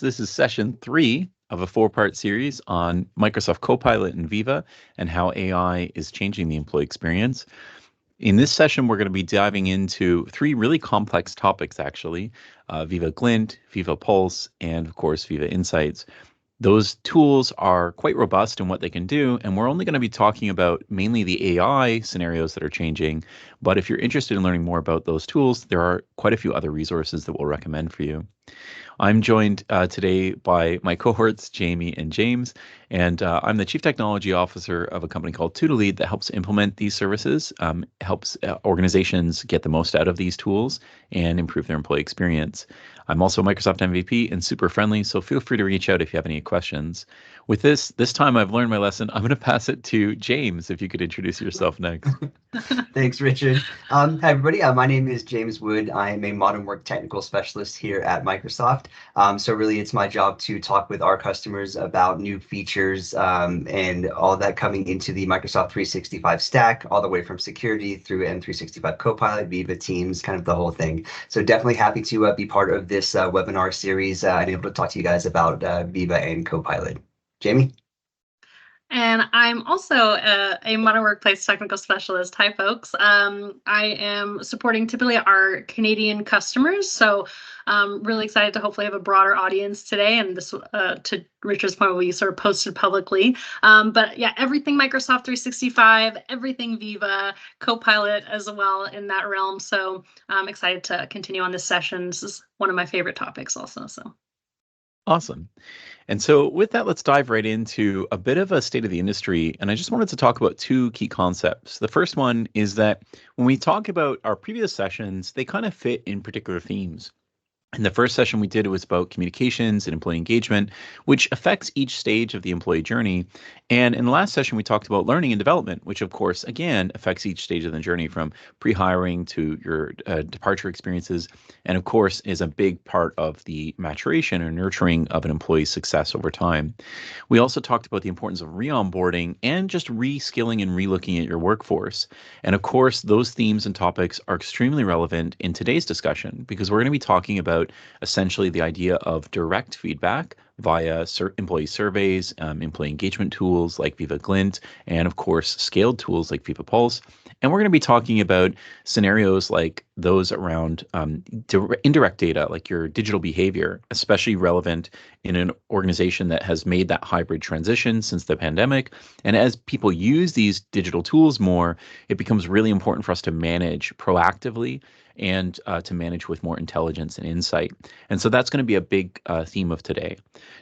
This is session 3 of a 4-part series on Microsoft Copilot and Viva and how AI is changing the employee experience. In this session, we're going to be diving into 3 really complex topics, actually, Viva Glint, Viva Pulse, and of course, Viva Insights. Those tools are quite robust in what they can do, and we're only going to be talking about mainly the AI scenarios that are changing. But if you're interested in learning more about those tools, there are quite a few other resources that we'll recommend for you. I'm joined today by my cohorts, Jamie and James, and I'm the Chief Technology Officer of a company called TutorLead that helps implement these services, helps organizations get the most out of these tools and improve their employee experience. I'm also a Microsoft MVP and super friendly, so feel free to reach out if you have any questions. With this time I've learned my lesson. I'm going to pass it to James, if you could introduce yourself next. Thanks, Richard. Hi, everybody. My name is James Wood. I am a modern work technical specialist here at Microsoft. So really, it's my job to talk with our customers about new features and all that coming into the Microsoft 365 stack, all the way from security through M365 Copilot, Viva, Teams, kind of the whole thing. So definitely happy to be part of this webinar series and able to talk to you guys about Viva and Copilot. Jamie? And I'm also a modern workplace technical specialist. Hi, folks. I am supporting typically our Canadian customers. So really excited to hopefully have a broader audience today. And this, to Richard's point, will be sort of posted publicly. But yeah, everything Microsoft 365, everything Viva, Copilot as well in that realm. So I'm excited to continue on this session. This is one of my favorite topics also. So awesome. And so with that, let's dive right into a bit of a state of the industry. And I just wanted to talk about 2 key concepts. The first one is that when we talk about our previous sessions, they kind of fit in particular themes. In the first session we did, it was about communications and employee engagement, which affects each stage of the employee journey. And in the last session, we talked about learning and development, which of course, again, affects each stage of the journey from pre-hiring to your departure experiences. And of course, is a big part of the maturation or nurturing of an employee's success over time. We also talked about the importance of re-onboarding and just reskilling and relooking at your workforce. And of course, those themes and topics are extremely relevant in today's discussion because we're going to be talking about essentially the idea of direct feedback via employee surveys, employee engagement tools like Viva Glint, and of course, scaled tools like Viva Pulse. And we're going to be talking about scenarios like those around indirect data, like your digital behavior, especially relevant in an organization that has made that hybrid transition since the pandemic. And as people use these digital tools more, it becomes really important for us to manage proactively and to manage with more intelligence and insight. And so that's going to be a big theme of today.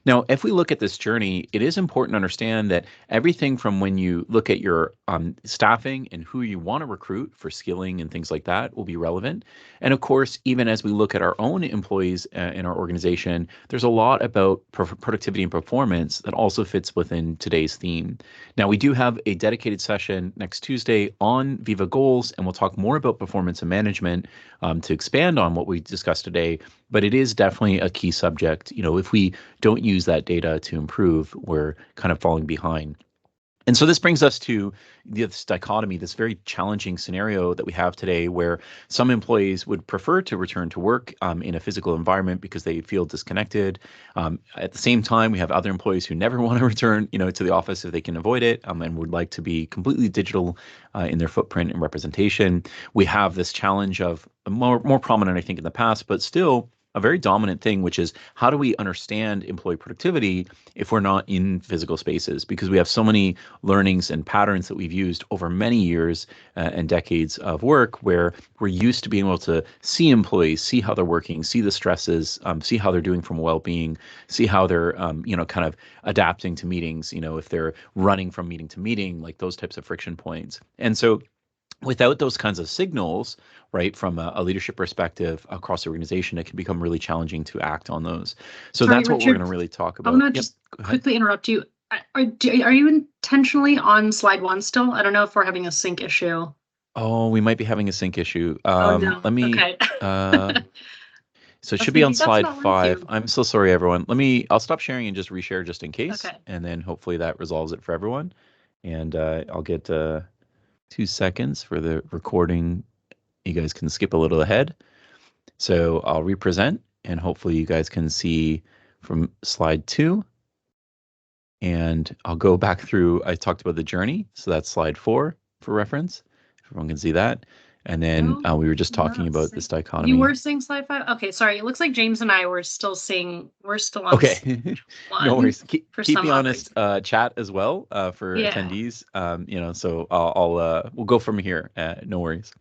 Now, if we look at this journey, it is important to understand that everything from when you look at your staffing and who you want to recruit for skilling and things like that will be relevant. And of course, even as we look at our own employees in our organization, there's a lot about productivity and performance that also fits within today's theme. Now, we do have a dedicated session next Tuesday on Viva Goals, and we'll talk more about performance and management to expand on what we discussed today. But it is definitely a key subject. You know, if we don't use that data to improve, we're kind of falling behind. And so this brings us to this dichotomy, this very challenging scenario that we have today where some employees would prefer to return to work in a physical environment because they feel disconnected. At the same time, we have other employees who never want to return, to the office if they can avoid it, and would like to be completely digital in their footprint and representation. We have this challenge of more prominent, I think, in the past, but still a very dominant thing, which is how do we understand employee productivity if we're not in physical spaces? Because we have so many learnings and patterns that we've used over many years and decades of work where we're used to being able to see employees, see how they're working, see the stresses, see how they're doing from well-being, see how they're, kind of adapting to meetings, if they're running from meeting to meeting, like those types of friction points. And so without those kinds of signals, right, from a leadership perspective across the organization, it can become really challenging to act on those. So sorry, that's what Richard, we're going to really talk about. I want to just quickly interrupt you. Are you intentionally on slide 1 still? I don't know if we're having a sync issue. Oh, we might be having a sync issue. No. Let me. Okay. So it should be on slide 5. I'm so sorry, everyone. I'll stop sharing and just reshare just in case. Okay. And then hopefully that resolves it for everyone. And I'll get 2 seconds for the recording. You guys can skip a little ahead. So I'll represent and hopefully you guys can see from slide 2. And I'll go back through, I talked about the journey. So that's slide 4 for reference. Everyone can see that. And then No, we were just talking not about seeing- this dichotomy. You were seeing slide 5? Okay, sorry. It looks like James and I were still on Okay, no one worries. Keep some me odd honest, reason. chat as well for Yeah. attendees. So we'll go from here. No worries.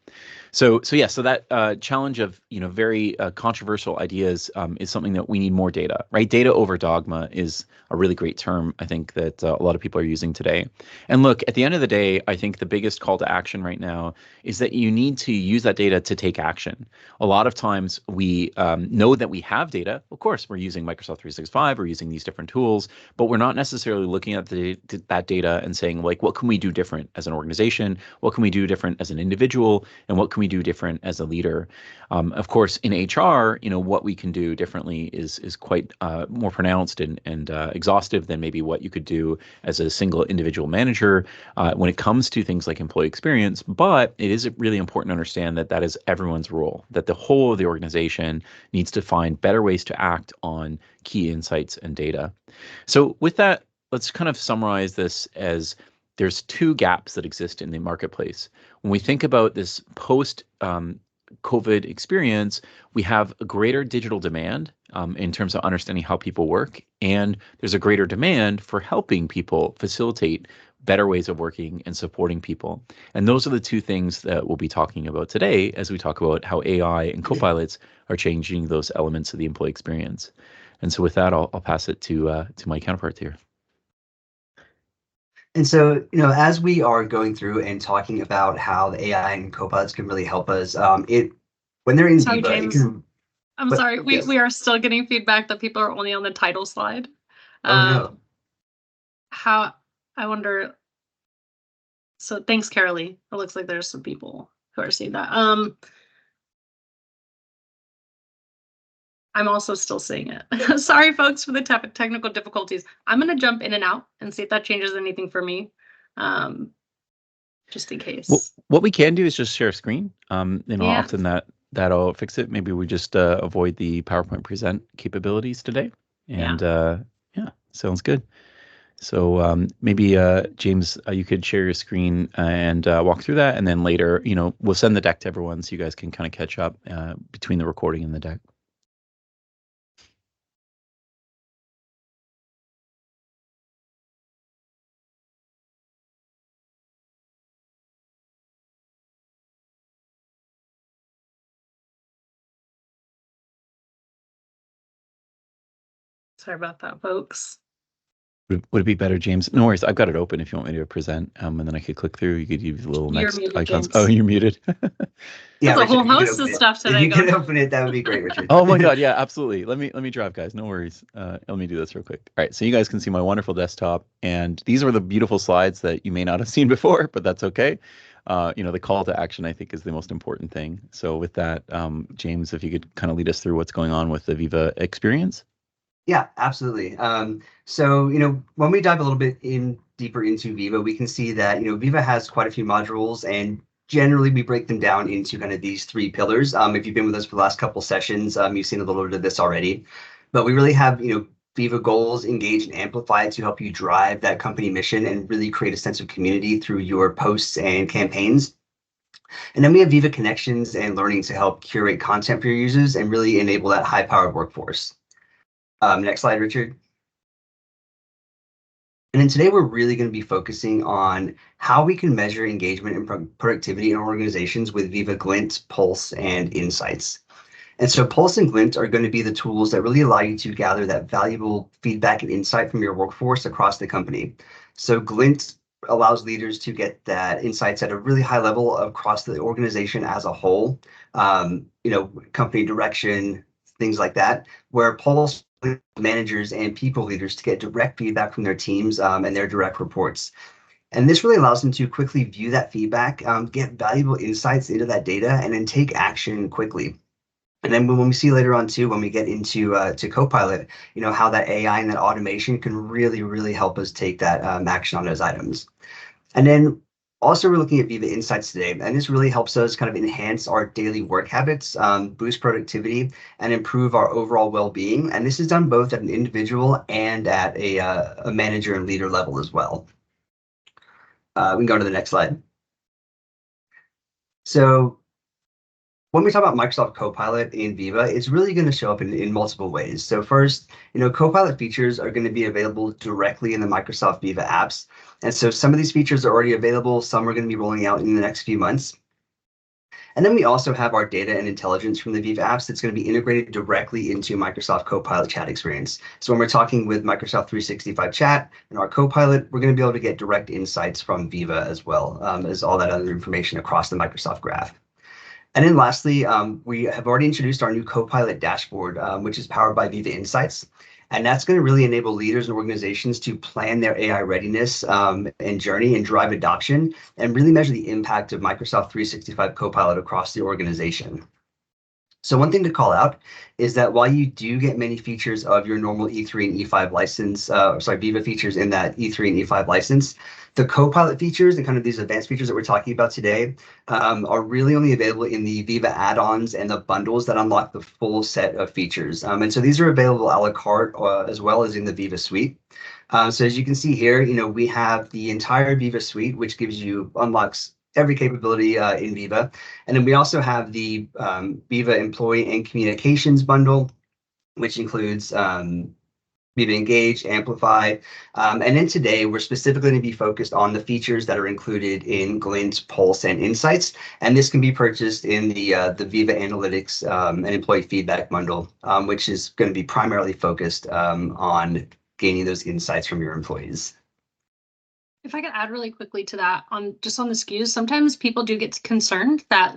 So that challenge of very controversial ideas is something that we need more data, right? Data over dogma is a really great term, I think, that a lot of people are using today. And look, at the end of the day, I think the biggest call to action right now is that you need to use that data to take action. A lot of times we know that we have data. Of course, we're using Microsoft 365, we're using these different tools, but we're not necessarily looking at that data and saying, like, what can we do different as an organization? What can we do different as an individual? And what can we do different as a leader? Of course, in HR, what we can do differently is quite more pronounced and exhaustive than maybe what you could do as a single individual manager when it comes to things like employee experience. But it is really important to understand that that is everyone's role, that the whole of the organization needs to find better ways to act on key insights and data. So with that, let's kind of summarize this as there's two gaps that exist in the marketplace. When we think about this post COVID experience, we have a greater digital demand in terms of understanding how people work, and there's a greater demand for helping people facilitate better ways of working and supporting people. And those are the two things that we'll be talking about today as we talk about how AI and Copilots are changing those elements of the employee experience. And so with that, I'll pass it to my counterpart here. And so, as we are going through and talking about how the AI and Copilots can really help us, when they're in Sorry, Viva, James. I'm but- sorry. yes. We are still getting feedback that people are only on the title slide. Oh, no. I wonder. So thanks, Carolee. It looks like there's some people who are seeing that. I'm also still seeing it. Sorry, folks, for the technical difficulties. I'm going to jump in and out and see if that changes anything for me, just in case. Well, what we can do is just share a screen. Yeah. Often that'll fix it. Maybe we just avoid the PowerPoint present capabilities today. And yeah, sounds good. So maybe James, you could share your screen and walk through that, and then later, we'll send the deck to everyone so you guys can kind of catch up between the recording and the deck. Sorry about that, folks. Would it be better, James? No worries. I've got it open if you want me to present, and then I could click through. You could use the little You're next muted, icons. James. Oh, you're muted. Yeah, There's a Richard, whole if you could host of open it. stuff today If you could going on. open it, that would be great, Richard. Oh my God, yeah, absolutely. Let me drive, guys. No worries. Let me do this real quick. All right, so you guys can see my wonderful desktop, and these are the beautiful slides that you may not have seen before, but that's okay. The call to action, I think, is the most important thing. So with that, James, if you could kind of lead us through what's going on with the Viva experience. Yeah, absolutely. So, when we dive a little bit deeper into Viva, we can see that, Viva has quite a few modules, and generally we break them down into kind of these three pillars. If you've been with us for the last couple sessions, you've seen a little bit of this already. But we really have, Viva goals, engage and amplify to help you drive that company mission and really create a sense of community through your posts and campaigns. And then we have Viva connections and learning to help curate content for your users and really enable that high-powered workforce. Next slide, Richard. And then today we're really going to be focusing on how we can measure engagement and productivity in organizations with Viva Glint, Pulse, and Insights. And so Pulse and Glint are going to be the tools that really allow you to gather that valuable feedback and insight from your workforce across the company. So Glint allows leaders to get that insights at a really high level across the organization as a whole, company direction, things like that, where Pulse managers and people leaders to get direct feedback from their teams and their direct reports. And this really allows them to quickly view that feedback, get valuable insights into that data, and then take action quickly. And then when we see later on too, when we get into to Copilot, how that AI and that automation can really, really help us take that action on those items. And then Also, we're looking at Viva Insights today, and this really helps us kind of enhance our daily work habits, boost productivity, and improve our overall well-being. And this is done both at an individual and at a manager and leader level as well. We can go to the next slide. So when we talk about Microsoft Copilot in Viva, it's really going to show up in multiple ways. So first, Copilot features are going to be available directly in the Microsoft Viva apps. And so some of these features are already available. Some are going to be rolling out in the next few months. And then we also have our data and intelligence from the Viva apps that's going to be integrated directly into Microsoft Copilot chat experience. So when we're talking with Microsoft 365 chat and our Copilot, we're going to be able to get direct insights from Viva as well as all that other information across the Microsoft graph. And then lastly, we have already introduced our new Copilot dashboard, which is powered by Viva Insights. And that's going to really enable leaders and organizations to plan their AI readiness and journey and drive adoption and really measure the impact of Microsoft 365 Copilot across the organization. So one thing to call out is that while you do get many features of your normal E3 and E5 license, Viva features in that E3 and E5 license, the Copilot features and kind of these advanced features that we're talking about today are really only available in the Viva add-ons and the bundles that unlock the full set of features. And so these are available a la carte as well as in the Viva suite. So as you can see here, we have the entire Viva suite, which unlocks every capability in Viva. And then we also have the Viva Employee and Communications bundle, which includes Viva Engage, Amplify. And then today, we're specifically going to be focused on the features that are included in Glint, Pulse, and Insights. And this can be purchased in the Viva Analytics and Employee Feedback bundle, which is going to be primarily focused on gaining those insights from your employees. If I could add really quickly to that, on the SKUs, sometimes people do get concerned that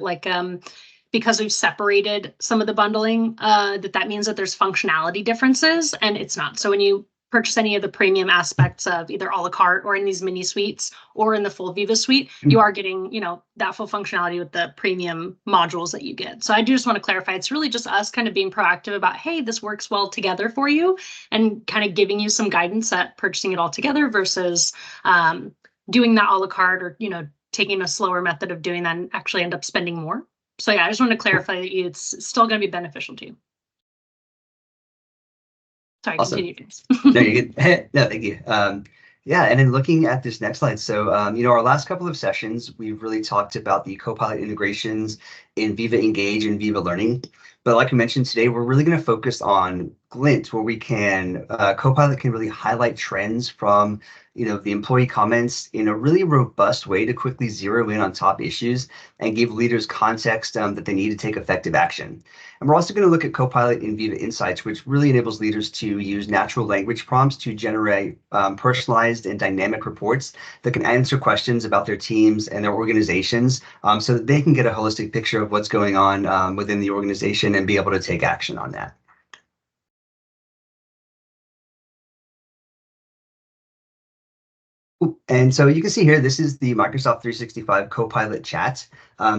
because we've separated some of the bundling, that means that there's functionality differences, and it's not. So when you purchase any of the premium aspects of either a la carte or in these mini suites or in the full Viva suite, you are getting, that full functionality with the premium modules that you get. So I do just want to clarify, it's really just us kind of being proactive about, hey, this works well together for you, and kind of giving you some guidance at purchasing it all together versus doing that a la carte or, taking a slower method of doing that and actually end up spending more. So yeah, I just want to clarify that it's still going to be beneficial to you. Sorry, awesome. Continue, James. No, you're good. No, thank you. Yeah, and then looking at this next slide. So, our last couple of sessions, we've really talked about the Copilot integrations in Viva Engage and Viva Learning. But like I mentioned today, we're really going to focus on Glint, where Copilot can really highlight trends from, the employee comments in a really robust way to quickly zero in on top issues and give leaders context that they need to take effective action. And we're also going to look at Copilot in Viva Insights, which really enables leaders to use natural language prompts to generate personalized and dynamic reports that can answer questions about their teams and their organizations so that they can get a holistic picture of what's going on within the organization and be able to take action on that. And so you can see here, this is the Microsoft 365 Copilot chat.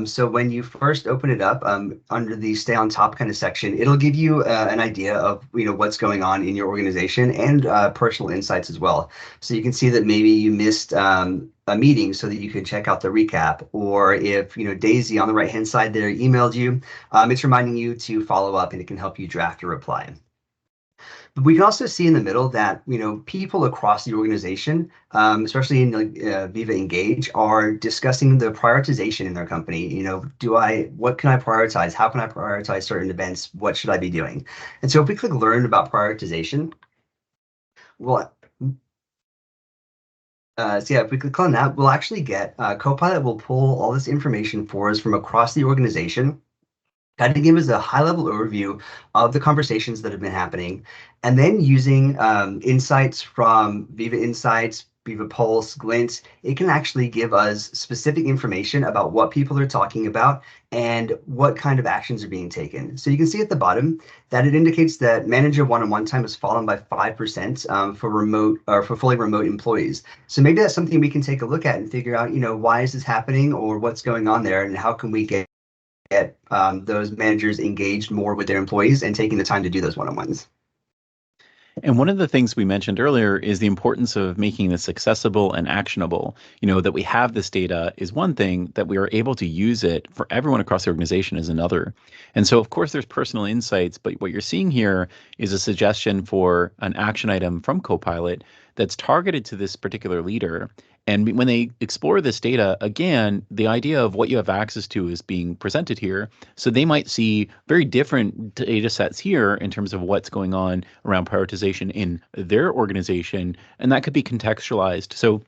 So when you first open it up under the Stay on Top kind of section, it'll give you an idea of what's going on in your organization and personal insights as well. So you can see that maybe you missed a meeting so that you can check out the recap, or if Daisy on the right hand side there emailed you, it's reminding you to follow up, and it can help you draft a reply. But we can also see in the middle that people across the organization, especially in Viva Engage, are discussing the prioritization in their company. What can I prioritize? How can I prioritize certain events? What should I be doing? And so if we click Learn about prioritization, if we click on that, we'll actually get Copilot will pull all this information for us from across the organization, kind of give us a high-level overview of the conversations that have been happening, and then using insights from Viva Insights, Viva Pulse, Glint, it can actually give us specific information about what people are talking about and what kind of actions are being taken. So you can see at the bottom that it indicates that manager one-on-one time has fallen by 5% for fully remote employees. So maybe that's something we can take a look at and figure out, why is this happening, or what's going on there, and how can we get those managers engaged more with their employees and taking the time to do those one-on-ones. And one of the things we mentioned earlier is the importance of making this accessible and actionable. That we have this data is one thing, that we are able to use it for everyone across the organization is another. And so, of course, there's personal insights, but what you're seeing here is a suggestion for an action item from Copilot that's targeted to this particular leader. And when they explore this data, again, the idea of what you have access to is being presented here. So they might see very different data sets here in terms of what's going on around prioritization in their organization, and that could be contextualized. So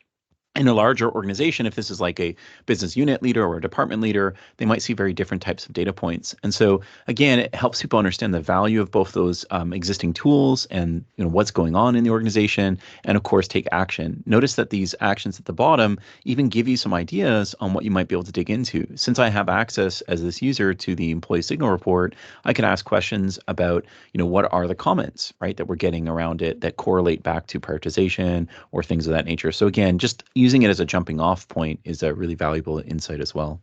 in a larger organization, if this is like a business unit leader or a department leader, they might see very different types of data points. And so again, it helps people understand the value of both those existing tools and what's going on in the organization, and of course take action. Notice that these actions at the bottom even give you some ideas on what you might be able to dig into. Since I have access as this user to the employee signal report, I can ask questions about what are the comments, right, that we're getting around it that correlate back to prioritization or things of that nature. So again, just using it as a jumping off point is a really valuable insight as well.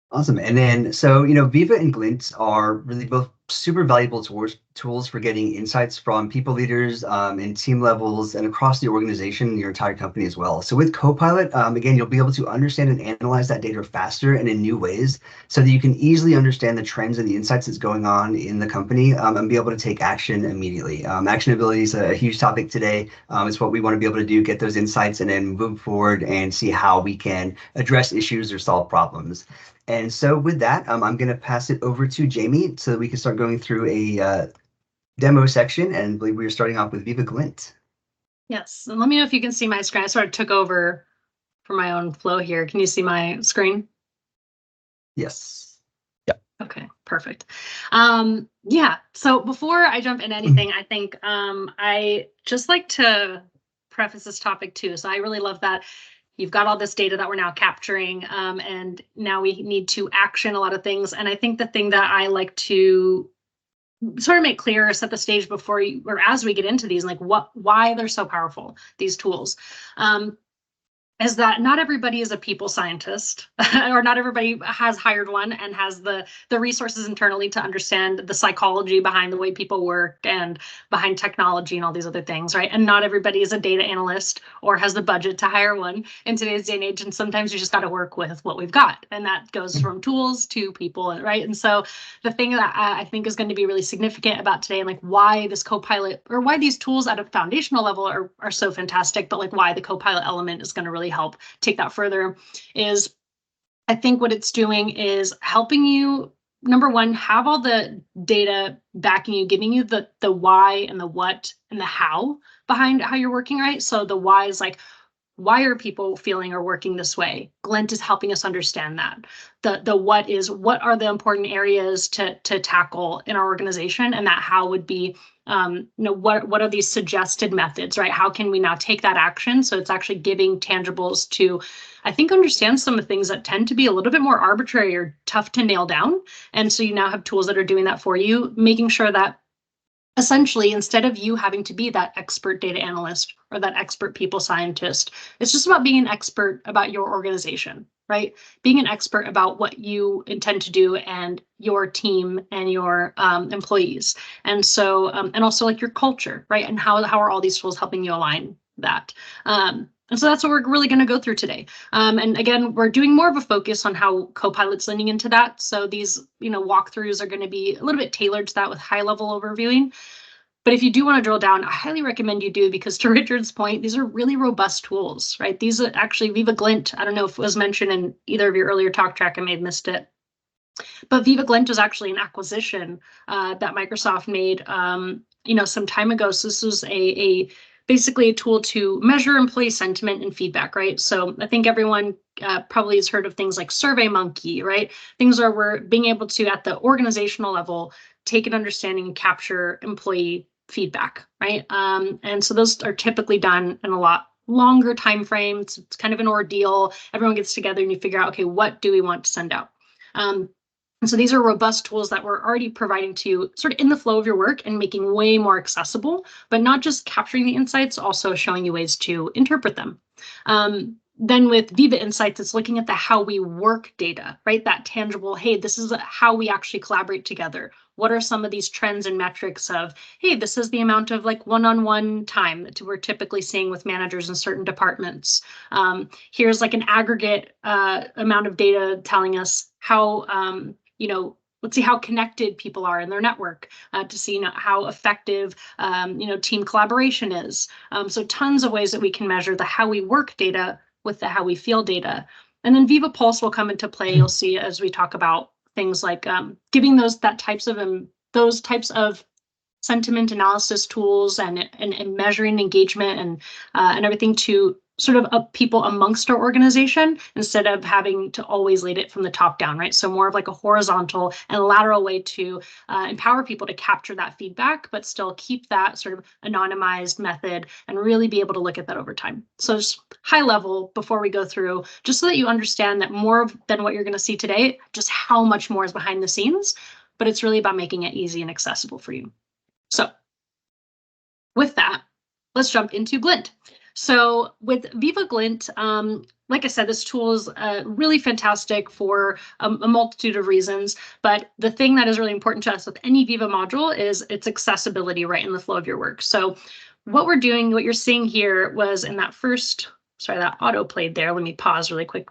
Awesome. And then, so, Viva and Glint are really both super valuable tools for getting insights from people leaders and team levels and across the organization and your entire company as well. So with Copilot, again, you'll be able to understand and analyze that data faster and in new ways so that you can easily understand the trends and the insights that's going on in the company and be able to take action immediately. Actionability is a huge topic today. It's what we want to be able to do, get those insights and then move forward and see how we can address issues or solve problems. And so with that, I'm going to pass it over to Jamie so that we can start going through a demo section. And I believe we are starting off with Viva Glint. Yes, and let me know if you can see my screen. I sort of took over for my own flow here. Can you see my screen? Yes. Yep. Okay, perfect. Yeah, so before I jump into anything, I think I just like to preface this topic too. So I really love that you've got all this data that we're now capturing, and now we need to action a lot of things. And I think the thing that I like to sort of make clear, set the stage before you, or as we get into these, like why they're so powerful, these tools. Is that not everybody is a people scientist, or not everybody has hired one and has the resources internally to understand the psychology behind the way people work and behind technology and all these other things, right? And not everybody is a data analyst or has the budget to hire one in today's day and age. And sometimes you just got to work with what we've got. And that goes from tools to people, right? And so the thing that I think is going to be really significant about today, and like why this Copilot, or why these tools at a foundational level are so fantastic, but like why the Copilot element is going to really help take that further, is I think what it's doing is helping you, number one, have all the data backing you, giving you the why and the what and the how behind how you're working, right? So the why is like, why are people feeling or working this way? Glint is helping us understand that. The what is, what are the important areas to tackle in our organization, and that how would be, what are these suggested methods, right? How can we now take that action? So it's actually giving tangibles to, I think, understand some of the things that tend to be a little bit more arbitrary or tough to nail down. And so you now have tools that are doing that for you, making sure that essentially, instead of you having to be that expert data analyst or that expert people scientist, it's just about being an expert about your organization, right? Being an expert about what you intend to do and your team and your employees. And so, and also like your culture, right? And how are all these tools helping you align that? And so that's what we're really going to go through today. And again, we're doing more of a focus on how Copilot's leaning into that. So these, walkthroughs are going to be a little bit tailored to that with high-level overviewing. But if you do want to drill down, I highly recommend you do, because to Richard's point, these are really robust tools, right? These are actually Viva Glint. I don't know if it was mentioned in either of your earlier talk track. I may have missed it. But Viva Glint was actually an acquisition that Microsoft made, some time ago. So this was basically a tool to measure employee sentiment and feedback, right? So I think everyone probably has heard of things like SurveyMonkey, right? Things where we're being able to, at the organizational level, take an understanding and capture employee feedback, right? And so those are typically done in a lot longer time frames. It's kind of an ordeal. Everyone gets together and you figure out, okay, what do we want to send out? And so these are robust tools that we're already providing to you sort of in the flow of your work and making way more accessible, but not just capturing the insights, also showing you ways to interpret them. Then with Viva Insights, it's looking at the how we work data, right? That tangible, hey, this is how we actually collaborate together. what are some of these trends and metrics of, hey, this is the amount of like one-on-one time that we're typically seeing with managers in certain departments. Here's like an aggregate amount of data telling us how, let's see how connected people are in their network to see how effective team collaboration is. So tons of ways that we can measure the how we work data with the how we feel data. And then Viva Pulse will come into play. You'll see as we talk about things like giving those types of sentiment analysis tools and measuring engagement and everything to sort of up people amongst our organization instead of having to always lead it from the top down, right? So more of like a horizontal and lateral way to empower people to capture that feedback, but still keep that sort of anonymized method and really be able to look at that over time. So just high level before we go through, just so that you understand that more than what you're going to see today, just how much more is behind the scenes, but it's really about making it easy and accessible for you. So with that, let's jump into Glint. So with Viva Glint, like I said, this tool is really fantastic for a multitude of reasons. But the thing that is really important to us with any Viva module is its accessibility right in the flow of your work. So what we're doing, what you're seeing here was in that first, sorry, that auto played there. Let me pause really quick.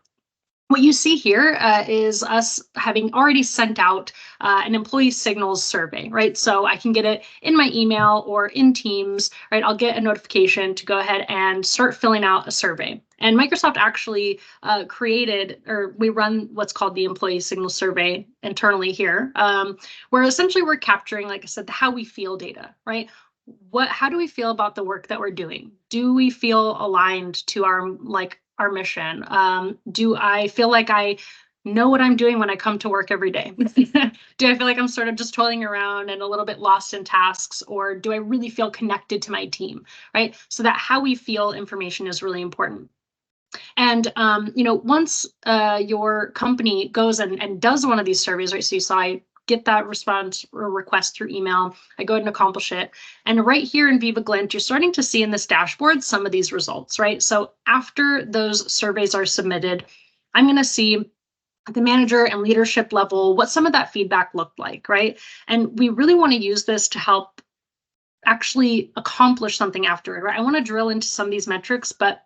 What you see here is us having already sent out an employee signals survey, right? So I can get it in my email or in Teams, right? I'll get a notification to go ahead and start filling out a survey. And Microsoft actually we run what's called the employee signals survey internally here, where essentially we're capturing, like I said, the how we feel data, right? How do we feel about the work that we're doing? Do we feel aligned to our mission? Do I feel like I know what I'm doing when I come to work every day? Do I feel like I'm sort of just toiling around and a little bit lost in tasks, or do I really feel connected to my team, right? So that how we feel information is really important. And, once your company goes and does one of these surveys, right? So you saw I get that response or request through email, I go ahead and accomplish it. And right here in Viva Glint, you're starting to see in this dashboard some of these results, right? So after those surveys are submitted, I'm going to see at the manager and leadership level what some of that feedback looked like, right? And we really want to use this to help actually accomplish something after it, right? I want to drill into some of these metrics, but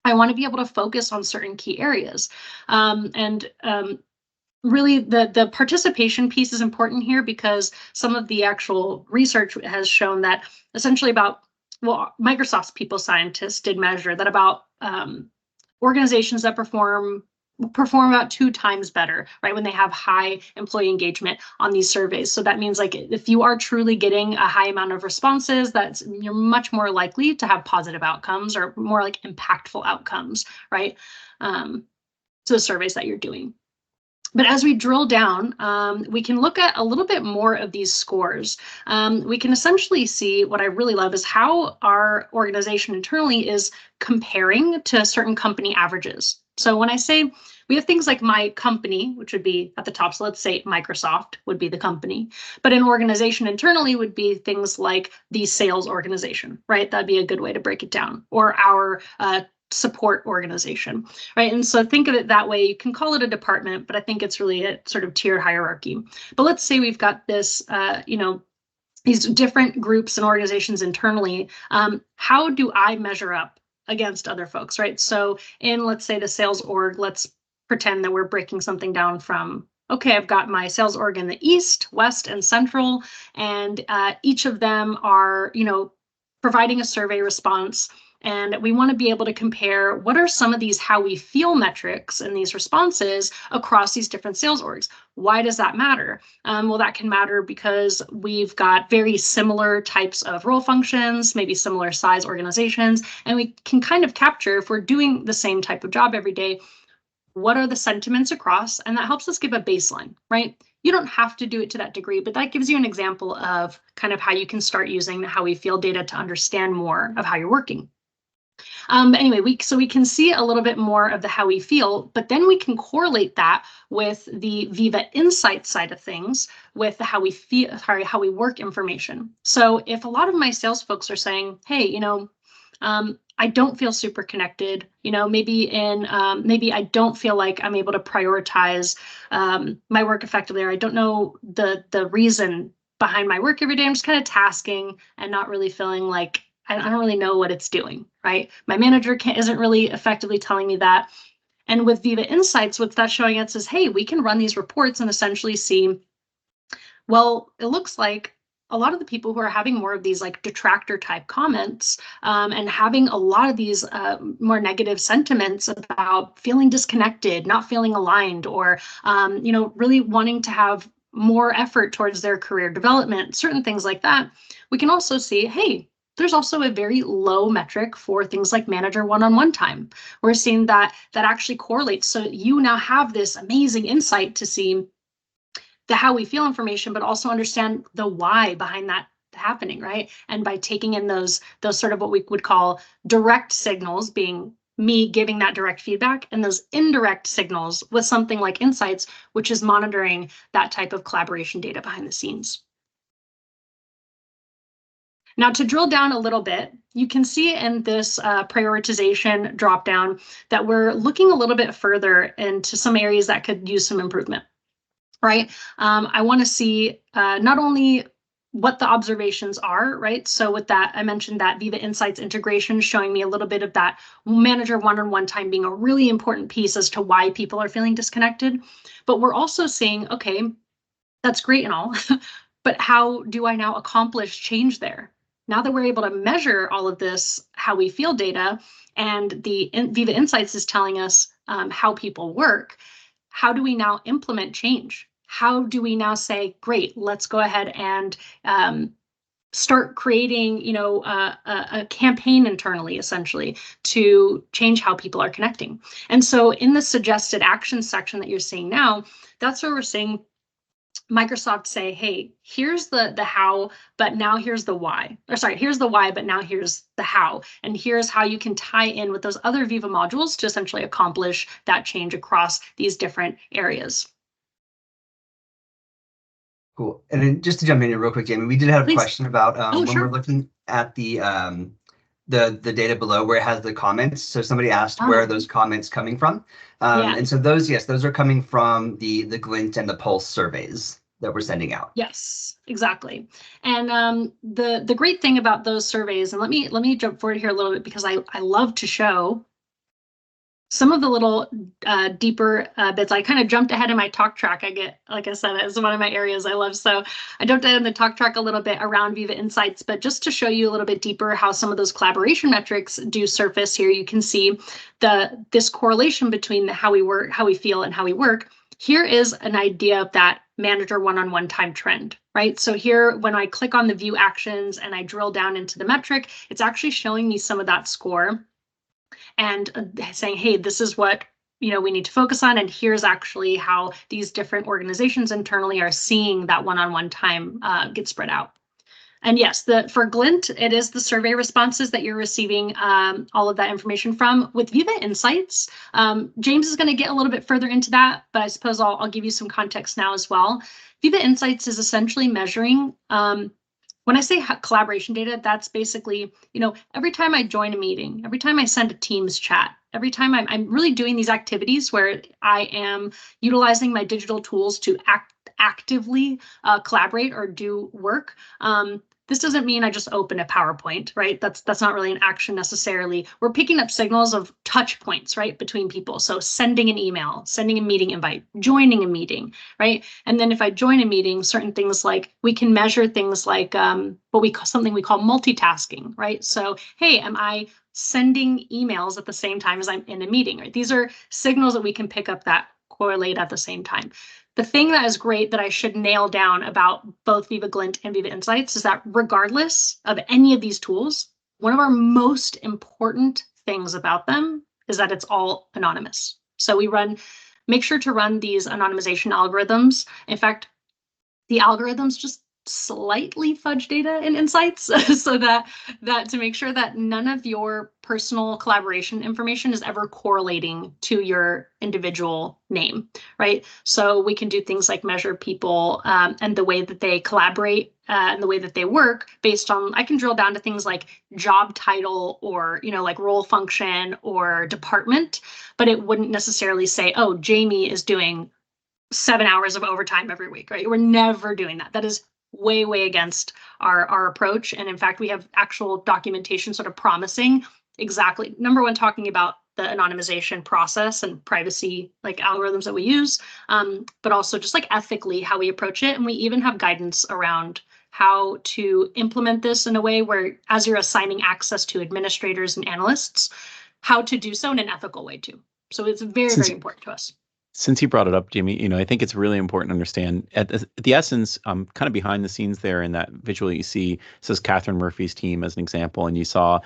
I want to be able to focus on certain key areas. Really, the participation piece is important here because some of the actual research has shown that essentially Microsoft's people scientists did measure that about organizations that perform about 2 times better, right, when they have high employee engagement on these surveys. So that means like if you are truly getting a high amount of responses, you're much more likely to have positive outcomes or more like impactful outcomes, right, to the surveys that you're doing. But as we drill down, we can look at a little bit more of these scores. We can essentially see what I really love is how our organization internally is comparing to certain company averages. So when I say we have things like my company, which would be at the top, so let's say Microsoft would be the company, but an organization internally would be things like the sales organization, right? That'd be a good way to break it down, or our support organization, right? And so think of it that way. You can call it a department, but I think it's really a sort of tiered hierarchy. But let's say we've got this, these different groups and organizations internally. How do I measure up against other folks, right? So in, let's say, the sales org, let's pretend that we're breaking something down from, okay, I've got my sales org in the East, West, and Central, and each of them are, providing a survey response. And we want to be able to compare what are some of these how we feel metrics and these responses across these different sales orgs. Why does that matter? Well, that can matter because we've got very similar types of role functions, maybe similar size organizations, and we can kind of capture, if we're doing the same type of job every day, what are the sentiments across, and that helps us give a baseline, right? You don't have to do it to that degree, but that gives you an example of kind of how you can start using the how we feel data to understand more of how you're working. Anyway, we can see a little bit more of the how we feel, but then we can correlate that with the Viva Insight side of things with the how we feel, how we work information. So if a lot of my sales folks are saying, hey, I don't feel super connected, maybe maybe I don't feel like I'm able to prioritize my work effectively, or I don't know the reason behind my work every day. I'm just kind of tasking and not really feeling like I don't really know what it's doing, right? My manager isn't really effectively telling me that. And with Viva Insights, what that's showing us is, hey, we can run these reports and essentially see, well, it looks like a lot of the people who are having more of these like detractor type comments and having a lot of these more negative sentiments about feeling disconnected, not feeling aligned, or really wanting to have more effort towards their career development, certain things like that. We can also see, hey, there's also a very low metric for things like manager one-on-one time. We're seeing that actually correlates. So you now have this amazing insight to see the how we feel information, but also understand the why behind that happening, right? And by taking in those sort of what we would call direct signals, being me giving that direct feedback, and those indirect signals with something like Insights, which is monitoring that type of collaboration data behind the scenes. Now, to drill down a little bit, you can see in this prioritization dropdown that we're looking a little bit further into some areas that could use some improvement, right? I want to see not only what the observations are, right? So with that, I mentioned that Viva Insights integration showing me a little bit of that manager one-on-one time being a really important piece as to why people are feeling disconnected. But we're also seeing, okay, that's great and all, but how do I now accomplish change there? Now that we're able to measure all of this, how we feel data, and the Viva Insights is telling us how people work, how do we now implement change? How do we now say, great, let's go ahead and start creating, a campaign internally, essentially, to change how people are connecting? And so in the suggested action section that you're seeing now, that's where we're seeing Microsoft say, hey, here's the how, but now here's the why. Or sorry, here's the why, but now here's the how. And here's how you can tie in with those other Viva modules to essentially accomplish that change across these different areas. Cool. And then just to jump in here real quick, Jamie, we did have a question about when sure. we're looking at the data below where it has the comments. So somebody asked where are those comments coming from? And so those are coming from the Glint and the Pulse surveys that we're sending out. Yes, exactly. And the great thing about those surveys, and let me jump forward here a little bit, because I love to show some of the little deeper bits. I kind of jumped ahead in my talk track. Like I said, it's one of my areas I love. So I jumped ahead in the talk track a little bit around Viva Insights, but just to show you a little bit deeper how some of those collaboration metrics do surface here, you can see this correlation between how we work, how we feel, and how we work. Here is an idea of that manager one-on-one time trend, right? So here, when I click on the view actions and I drill down into the metric, it's actually showing me some of that score and saying, hey, this is what we need to focus on, and here's actually how these different organizations internally are seeing that one-on-one time get spread out. And yes, for Glint, it is the survey responses that you're receiving all of that information from. With Viva Insights, James is going to get a little bit further into that, but I suppose I'll give you some context now as well. Viva Insights is essentially measuring, when I say collaboration data, that's basically, every time I join a meeting, every time I send a Teams chat, every time I'm really doing these activities where I am utilizing my digital tools to actively collaborate or do work. This doesn't mean I just open a PowerPoint, right? That's not really an action necessarily. We're picking up signals of touch points, right, between people. So sending an email, sending a meeting invite, joining a meeting, right? And then if I join a meeting, certain things like we can measure things like something we call multitasking, right? So, hey, am I sending emails at the same time as I'm in a meeting, right? These are signals that we can pick up that correlate at the same time. The thing that is great that I should nail down about both Viva Glint and Viva Insights is that regardless of any of these tools, one of our most important things about them is that it's all anonymous. So we make sure to run these anonymization algorithms. In fact, the algorithms just slightly fudge data in insights so that to make sure that none of your personal collaboration information is ever correlating to your individual name, right? So we can do things like measure people and the way that they collaborate and the way that they work based on, I can drill down to things like job title or, like role function or department, but it wouldn't necessarily say, oh, Jamie is doing 7 hours of overtime every week, right? We're never doing that. That is way against our approach. And in fact, we have actual documentation sort of promising exactly, number one, talking about the anonymization process and privacy like algorithms that we use, but also just like ethically how we approach it. And we even have guidance around how to implement this in a way where, as you're assigning access to administrators and analysts, how to do so in an ethical way too. So it's very important to us. Since you brought it up, Jamie, I think it's really important to understand at the essence, kind of behind the scenes there in that visual you see says Catherine Murphy's team as an example, and you saw,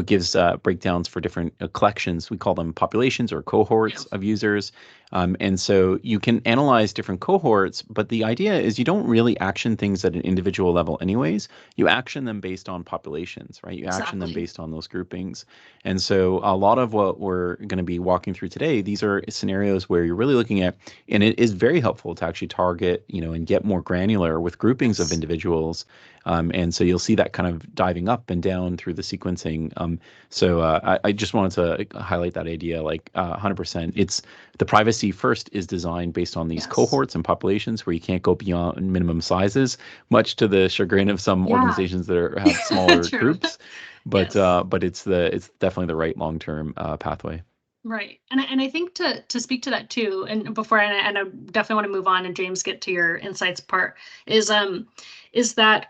gives breakdowns for different collections. We call them populations or cohorts of users. And so you can analyze different cohorts, but the idea is you don't really action things at an individual level anyways. You action them based on populations, right? You action them based on those groupings. And so a lot of what we're going to be walking through today, these are scenarios where you're really looking at, and it is very helpful to actually target, and get more granular with groupings of individuals. And so you'll see that kind of diving up and down through the sequencing. So I just wanted to highlight that idea, like 100%. It's the privacy first is designed based on these cohorts and populations where you can't go beyond minimum sizes, much to the chagrin of some organizations that have smaller groups. But it's definitely the right long-term pathway. Right. And I think to speak to that too, and before I definitely want to move on and James get to your insights part, is that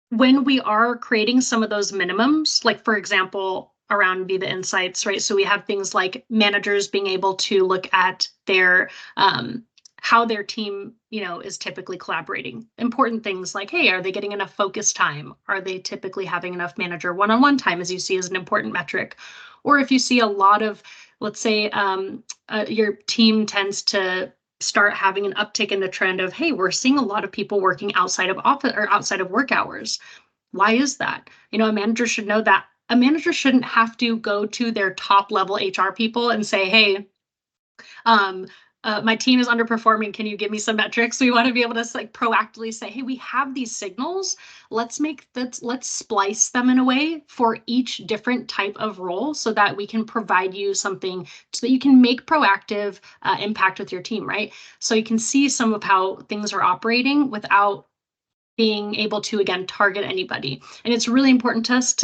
when we are creating some of those minimums, like for example, around Viva Insights, right? So we have things like managers being able to look at their how their team, is typically collaborating. Important things like, hey, are they getting enough focus time? Are they typically having enough manager one-on-one time, as you see as an important metric? Or if you see a lot of, let's say, your team tends to start having an uptick in the trend of, hey, we're seeing a lot of people working outside of office or outside of work hours. Why is that? A manager should know that. A manager shouldn't have to go to their top level HR people and say, hey, my team is underperforming. Can you give me some metrics? We want to be able to proactively say, hey, we have these signals. Let's splice them in a way for each different type of role so that we can provide you something so that you can make proactive impact with your team, right? So you can see some of how things are operating without being able to, again, target anybody. And it's really important to us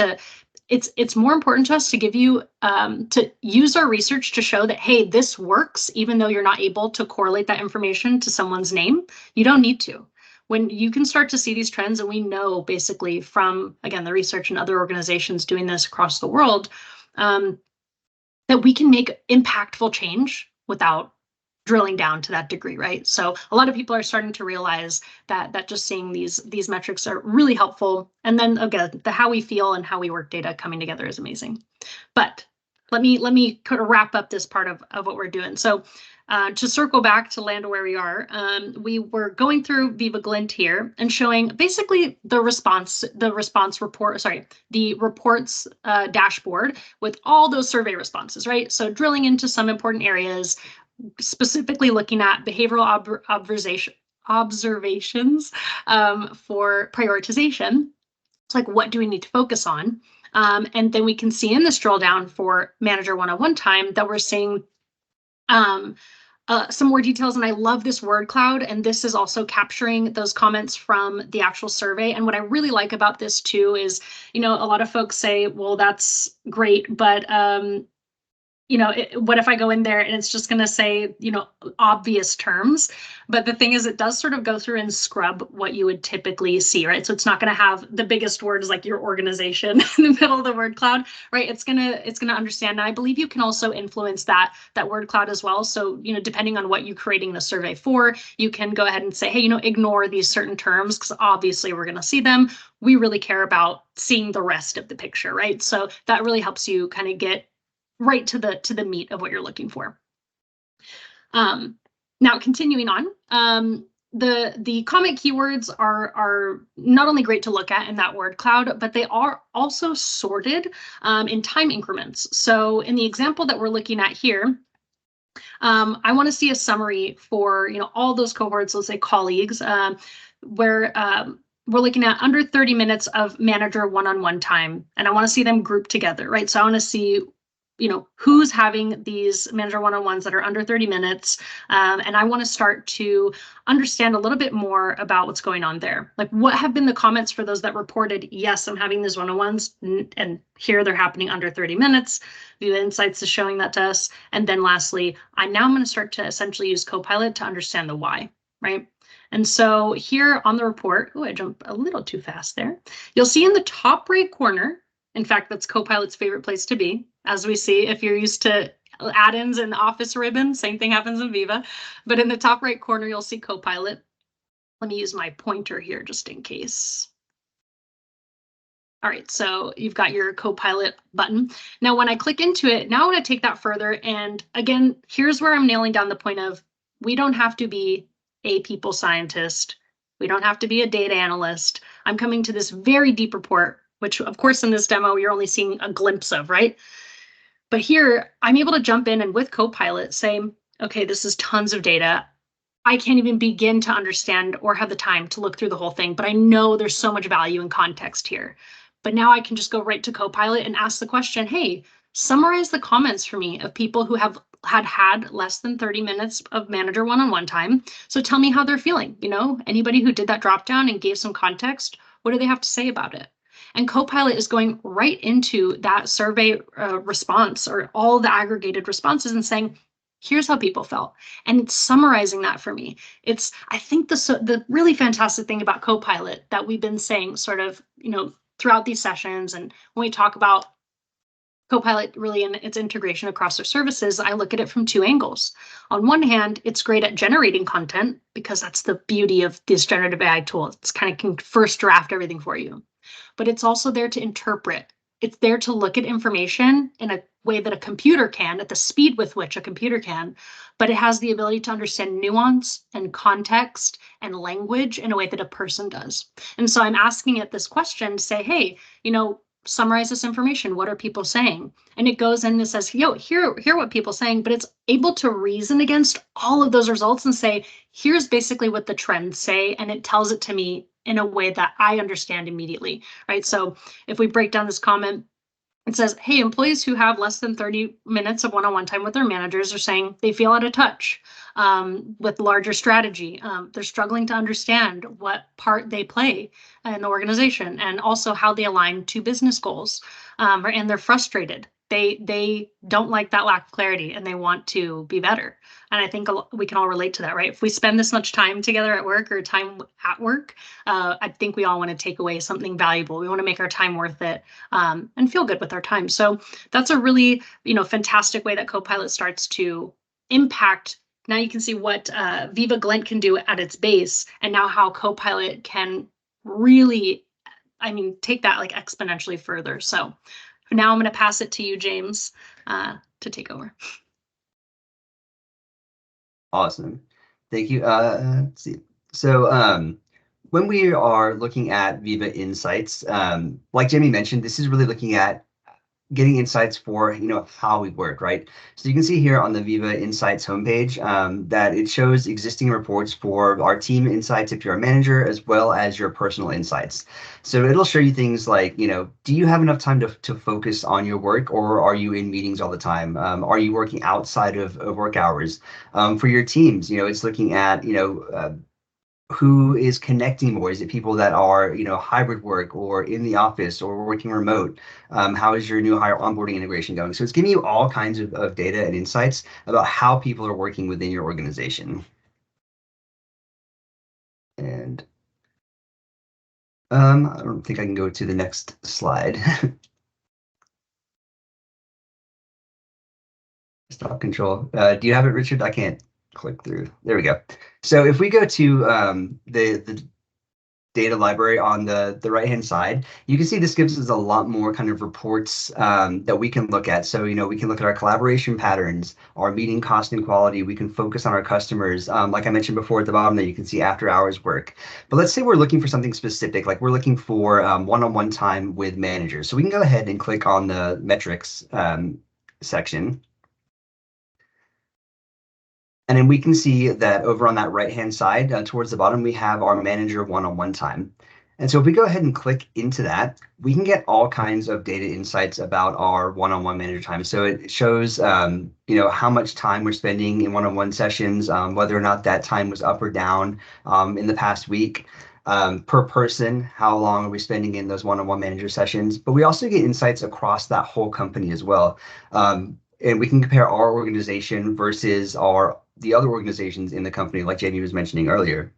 it's more important to us to give you, to use our research to show that, hey, this works, even though you're not able to correlate that information to someone's name. You don't need to. When you can start to see these trends, and we know basically from, again, the research and other organizations doing this across the world, that we can make impactful change without drilling down to that degree, right? So a lot of people are starting to realize that just seeing these metrics are really helpful. And then again, the how we feel and how we work data coming together is amazing. But let me kind of wrap up this part of what we're doing. So to circle back to land where we are, we were going through Viva Glint here and showing basically the reports dashboard with all those survey responses, right? So drilling into some important areas, specifically looking at behavioral observations for prioritization. It's like, what do we need to focus on? And then we can see in this drill down for manager one-on-one time that we're seeing some more details. And I love this word cloud. And this is also capturing those comments from the actual survey. And what I really like about this too is, a lot of folks say, well, that's great, but what if I go in there and it's just going to say, obvious terms? But the thing is, it does sort of go through and scrub what you would typically see, right? So it's not going to have the biggest words like your organization in the middle of the word cloud, right? It's gonna understand. And I believe you can also influence that word cloud as well. So, depending on what you're creating the survey for, you can go ahead and say, hey, ignore these certain terms because obviously we're going to see them. We really care about seeing the rest of the picture, right? So that really helps you kind of get right to the meat of what you're looking for. Now, continuing on, the comment keywords are not only great to look at in that word cloud, but they are also sorted in time increments. So in the example that we're looking at here, I want to see a summary for all those cohorts, let's say colleagues, where we're looking at under 30 minutes of manager one-on-one time, and I want to see them grouped together, right? So I want to see who's having these manager one-on-ones that are under 30 minutes. And I want to start to understand a little bit more about what's going on there. Like, what have been the comments for those that reported, yes, I'm having these one-on-ones, and here they're happening under 30 minutes. Viva Insights is showing that to us. And then lastly, I'm going to start to essentially use Copilot to understand the why, right? And so here on the report, I jumped a little too fast there. You'll see in the top right corner, in fact, that's Copilot's favorite place to be. As we see, if you're used to add-ins and Office ribbon, same thing happens in Viva. But in the top right corner, you'll see Copilot. Let me use my pointer here just in case. All right, so you've got your Copilot button. Now, when I click into it, now I want to take that further. And again, here's where I'm nailing down the point of, we don't have to be a people scientist. We don't have to be a data analyst. I'm coming to this very deep report, which of course in this demo, you're only seeing a glimpse of, right? But here I'm able to jump in and with Copilot say, okay, this is tons of data. I can't even begin to understand or have the time to look through the whole thing, but I know there's so much value and context here. But now I can just go right to Copilot and ask the question, hey, summarize the comments for me of people who have had less than 30 minutes of manager one-on-one time. So tell me how they're feeling. Anybody who did that drop down and gave some context, what do they have to say about it? And Copilot is going right into that survey response or all the aggregated responses and saying, here's how people felt. And it's summarizing that for me. I think the really fantastic thing about Copilot that we've been saying sort of, throughout these sessions, and when we talk about Copilot really in its integration across our services, I look at it from two angles. On one hand, it's great at generating content because that's the beauty of this generative AI tool. It's kind of can first draft everything for you, but it's also there to interpret. It's there to look at information in a way that a computer can, at the speed with which a computer can, but it has the ability to understand nuance and context and language in a way that a person does. And so I'm asking it this question to say, hey, summarize this information. What are people saying? And it goes in and says, hear what people are saying, but it's able to reason against all of those results and say, here's basically what the trends say. And it tells it to me in a way that I understand immediately, right? So if we break down this comment, it says, hey, employees who have less than 30 minutes of one-on-one time with their managers are saying they feel out of touch with larger strategy. They're struggling to understand what part they play in the organization and also how they align to business goals. And they're frustrated. They don't like that lack of clarity and they want to be better. And I think we can all relate to that, right? If we spend this much time together at work or time at work, I think we all want to take away something valuable. We want to make our time worth it and feel good with our time. So that's a really, fantastic way that Copilot starts to impact. Now you can see what Viva Glint can do at its base, and now how Copilot can really, take that like exponentially further. So now I'm going to pass it to you, James, to take over. Awesome. Thank you. Let's see. So when we are looking at Viva Insights, like Jamie mentioned, this is really looking at getting insights for how we work, right? So you can see here on the Viva Insights homepage that it shows existing reports for our team insights if you're a manager, as well as your personal insights. So it'll show you things like, do you have enough time to focus on your work, or are you in meetings all the time? Are you working outside of work hours? For your teams, it's looking at, who is connecting more? Is it people that are, hybrid work or in the office or working remote? How is your new hire onboarding integration going? So it's giving you all kinds of data and insights about how people are working within your organization. And I don't think I can go to the next slide. Stop control. Do you have it, Richard? I can't click through. There we go. So if we go to the data library on the right-hand side, you can see this gives us a lot more kind of reports that we can look at. So, we can look at our collaboration patterns, our meeting cost and quality. We can focus on our customers. Like I mentioned before at the bottom there, you can see after hours work. But let's say we're looking for something specific, like we're looking for one-on-one time with managers. So we can go ahead and click on the metrics section. And then we can see that over on that right-hand side, towards the bottom, we have our manager one-on-one time. And so if we go ahead and click into that, we can get all kinds of data insights about our one-on-one manager time. So it shows, how much time we're spending in one-on-one sessions, whether or not that time was up or down in the past week. Per person, how long are we spending in those one-on-one manager sessions? But we also get insights across that whole company as well. And we can compare our organization versus the other organizations in the company, like Jamie was mentioning earlier.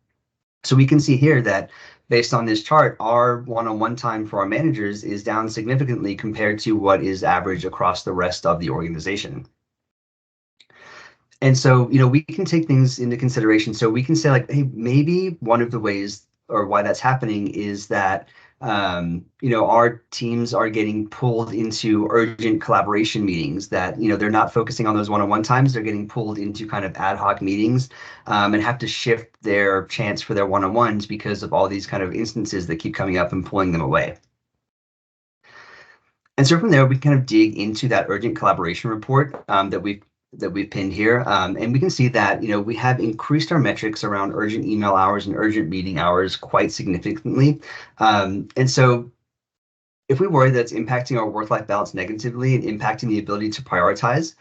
So we can see here that based on this chart, our one-on-one time for our managers is down significantly compared to what is average across the rest of the organization. And so, we can take things into consideration. So we can say like, hey, maybe one of the ways or why that's happening is that our teams are getting pulled into urgent collaboration meetings that, they're not focusing on those one-on-one times. They're getting pulled into kind of ad hoc meetings and have to shift their chance for their one-on-ones because of all these kind of instances that keep coming up and pulling them away. And so from there, we kind of dig into that urgent collaboration report that we've pinned here. And we can see that, we have increased our metrics around urgent email hours and urgent meeting hours quite significantly. And so if we worry that it's impacting our work-life balance negatively and impacting the ability to prioritize,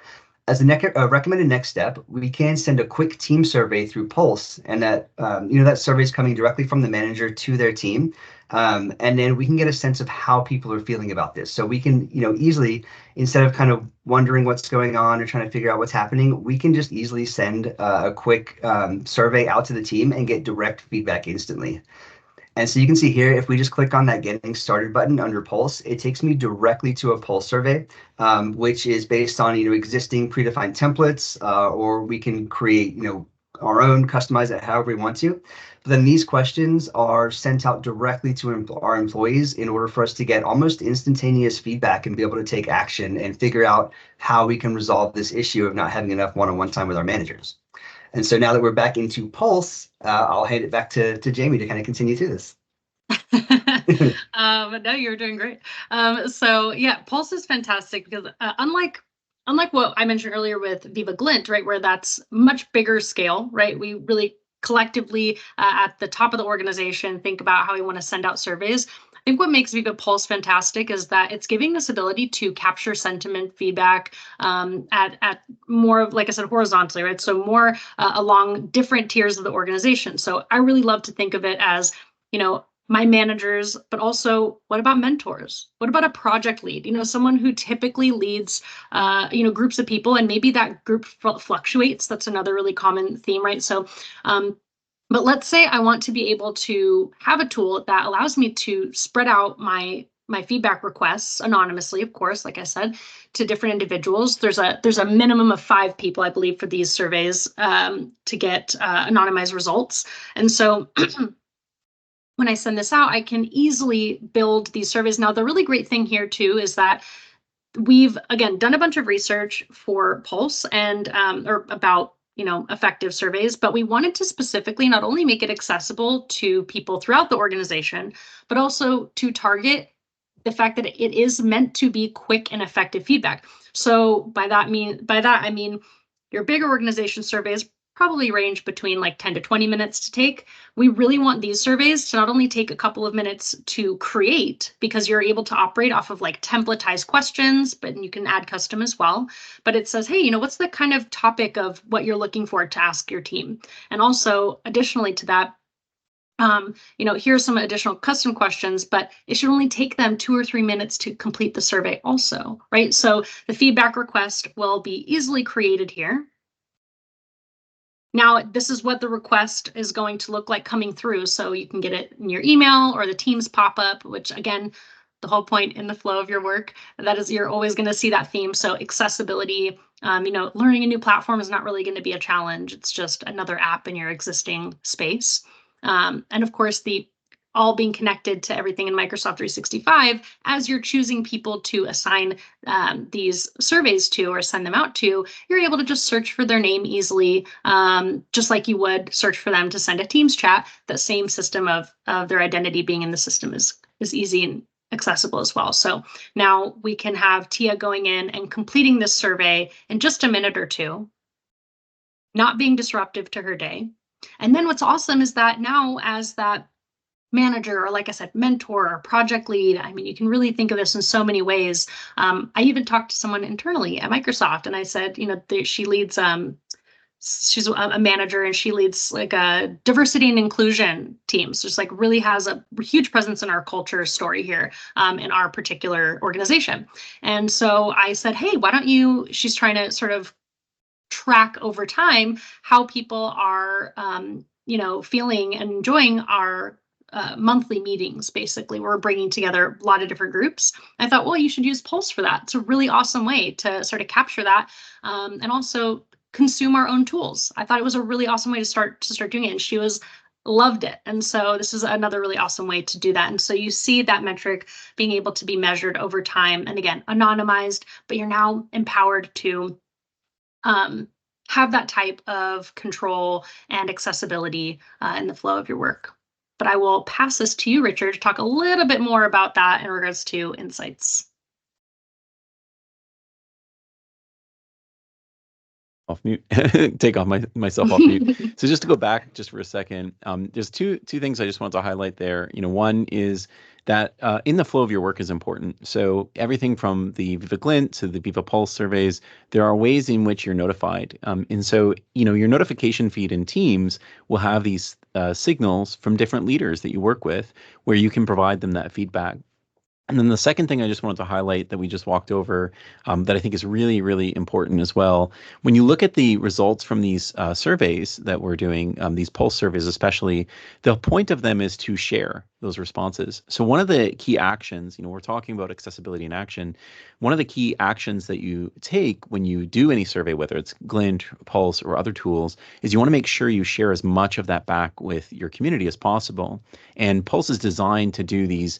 as a recommended next step, we can send a quick team survey through Pulse, and that that survey is coming directly from the manager to their team, and then we can get a sense of how people are feeling about this. So we can easily, instead of kind of wondering what's going on or trying to figure out what's happening, we can just easily send a quick survey out to the team and get direct feedback instantly. And so you can see here, if we just click on that Getting Started button under Pulse, it takes me directly to a Pulse survey, which is based on existing predefined templates, or we can create our own, customize it however we want to. But then these questions are sent out directly to our employees in order for us to get almost instantaneous feedback and be able to take action and figure out how we can resolve this issue of not having enough one-on-one time with our managers. And so now that we're back into Pulse, I'll hand it back to Jamie to kind of continue through this. But no, you're doing great. So yeah, Pulse is fantastic because unlike what I mentioned earlier with Viva Glint, right, where that's much bigger scale, right? We really collectively at the top of the organization think about how we want to send out surveys. I think what makes Viva Pulse fantastic is that it's giving this ability to capture sentiment feedback at more of, like I said, horizontally, right? So more along different tiers of the organization. So I really love to think of it as, my managers, but also what about mentors? What about a project lead? Someone who typically leads, groups of people, and maybe that group fluctuates. That's another really common theme, right? So, but let's say I want to be able to have a tool that allows me to spread out my feedback requests anonymously, of course, like I said, to different individuals. There's a minimum of 5 people, I believe, for these surveys to get anonymized results. And so when I send this out, I can easily build these surveys. Now, the really great thing here too is that we've, again, done a bunch of research for Pulse and or about effective surveys, but we wanted to specifically not only make it accessible to people throughout the organization, but also to target the fact that it is meant to be quick and effective feedback. So by that I mean your bigger organization surveys probably range between like 10 to 20 minutes to take. We really want these surveys to not only take a couple of minutes to create, because you're able to operate off of like templatized questions, but you can add custom as well. But it says, hey, what's the kind of topic of what you're looking for to ask your team? And also additionally to that, here's some additional custom questions, but it should only take them 2 or 3 minutes to complete the survey also, right? So the feedback request will be easily created here. Now, this is what the request is going to look like coming through. So you can get it in your email or the Teams pop-up, which again, the whole point in the flow of your work, that is, you're always going to see that theme. So accessibility, learning a new platform is not really going to be a challenge. It's just another app in your existing space. And of course, the all being connected to everything in Microsoft 365, as you're choosing people to assign these surveys to or send them out to, you're able to just search for their name easily, just like you would search for them to send a Teams chat. That same system of their identity being in the system is easy and accessible as well. So now we can have Tia going in and completing this survey in just a minute or two, not being disruptive to her day. And then what's awesome is that now, as that manager, or like I said, mentor or project lead, I mean, you can really think of this in so many ways. I even talked to someone internally at Microsoft, and I said, she leads, she's a manager, and she leads like a diversity and inclusion teams, just like really has a huge presence in our culture story here in our particular organization. And so I said, hey, why don't you, she's trying to sort of track over time how people are, feeling and enjoying our monthly meetings. Basically, we're bringing together a lot of different groups. I thought, well, you should use Pulse for that. It's a really awesome way to sort of capture that, and also consume our own tools. I thought it was a really awesome way to start doing it, and she loved it. And so this is another really awesome way to do that. And so you see that metric being able to be measured over time, and again, anonymized, but you're now empowered to have that type of control and accessibility in the flow of your work. But I will pass this to you, Richard, to talk a little bit more about that in regards to insights. Off mute. Take off myself off mute. So just to go back just for a second, there's two things I just want to highlight there. One is that in the flow of your work is important. So everything from the Viva Glint to the Viva Pulse surveys, there are ways in which you're notified. And so, your notification feed in Teams will have these signals from different leaders that you work with, where you can provide them that feedback. And then the second thing I just wanted to highlight that we just walked over that I think is really, really important as well. When you look at the results from these surveys that we're doing, these pulse surveys especially, the point of them is to share those responses. So one of the key actions, we're talking about accessibility in action. One of the key actions that you take when you do any survey, whether it's Glint, Pulse, or other tools, is you want to make sure you share as much of that back with your community as possible. And Pulse is designed to do these,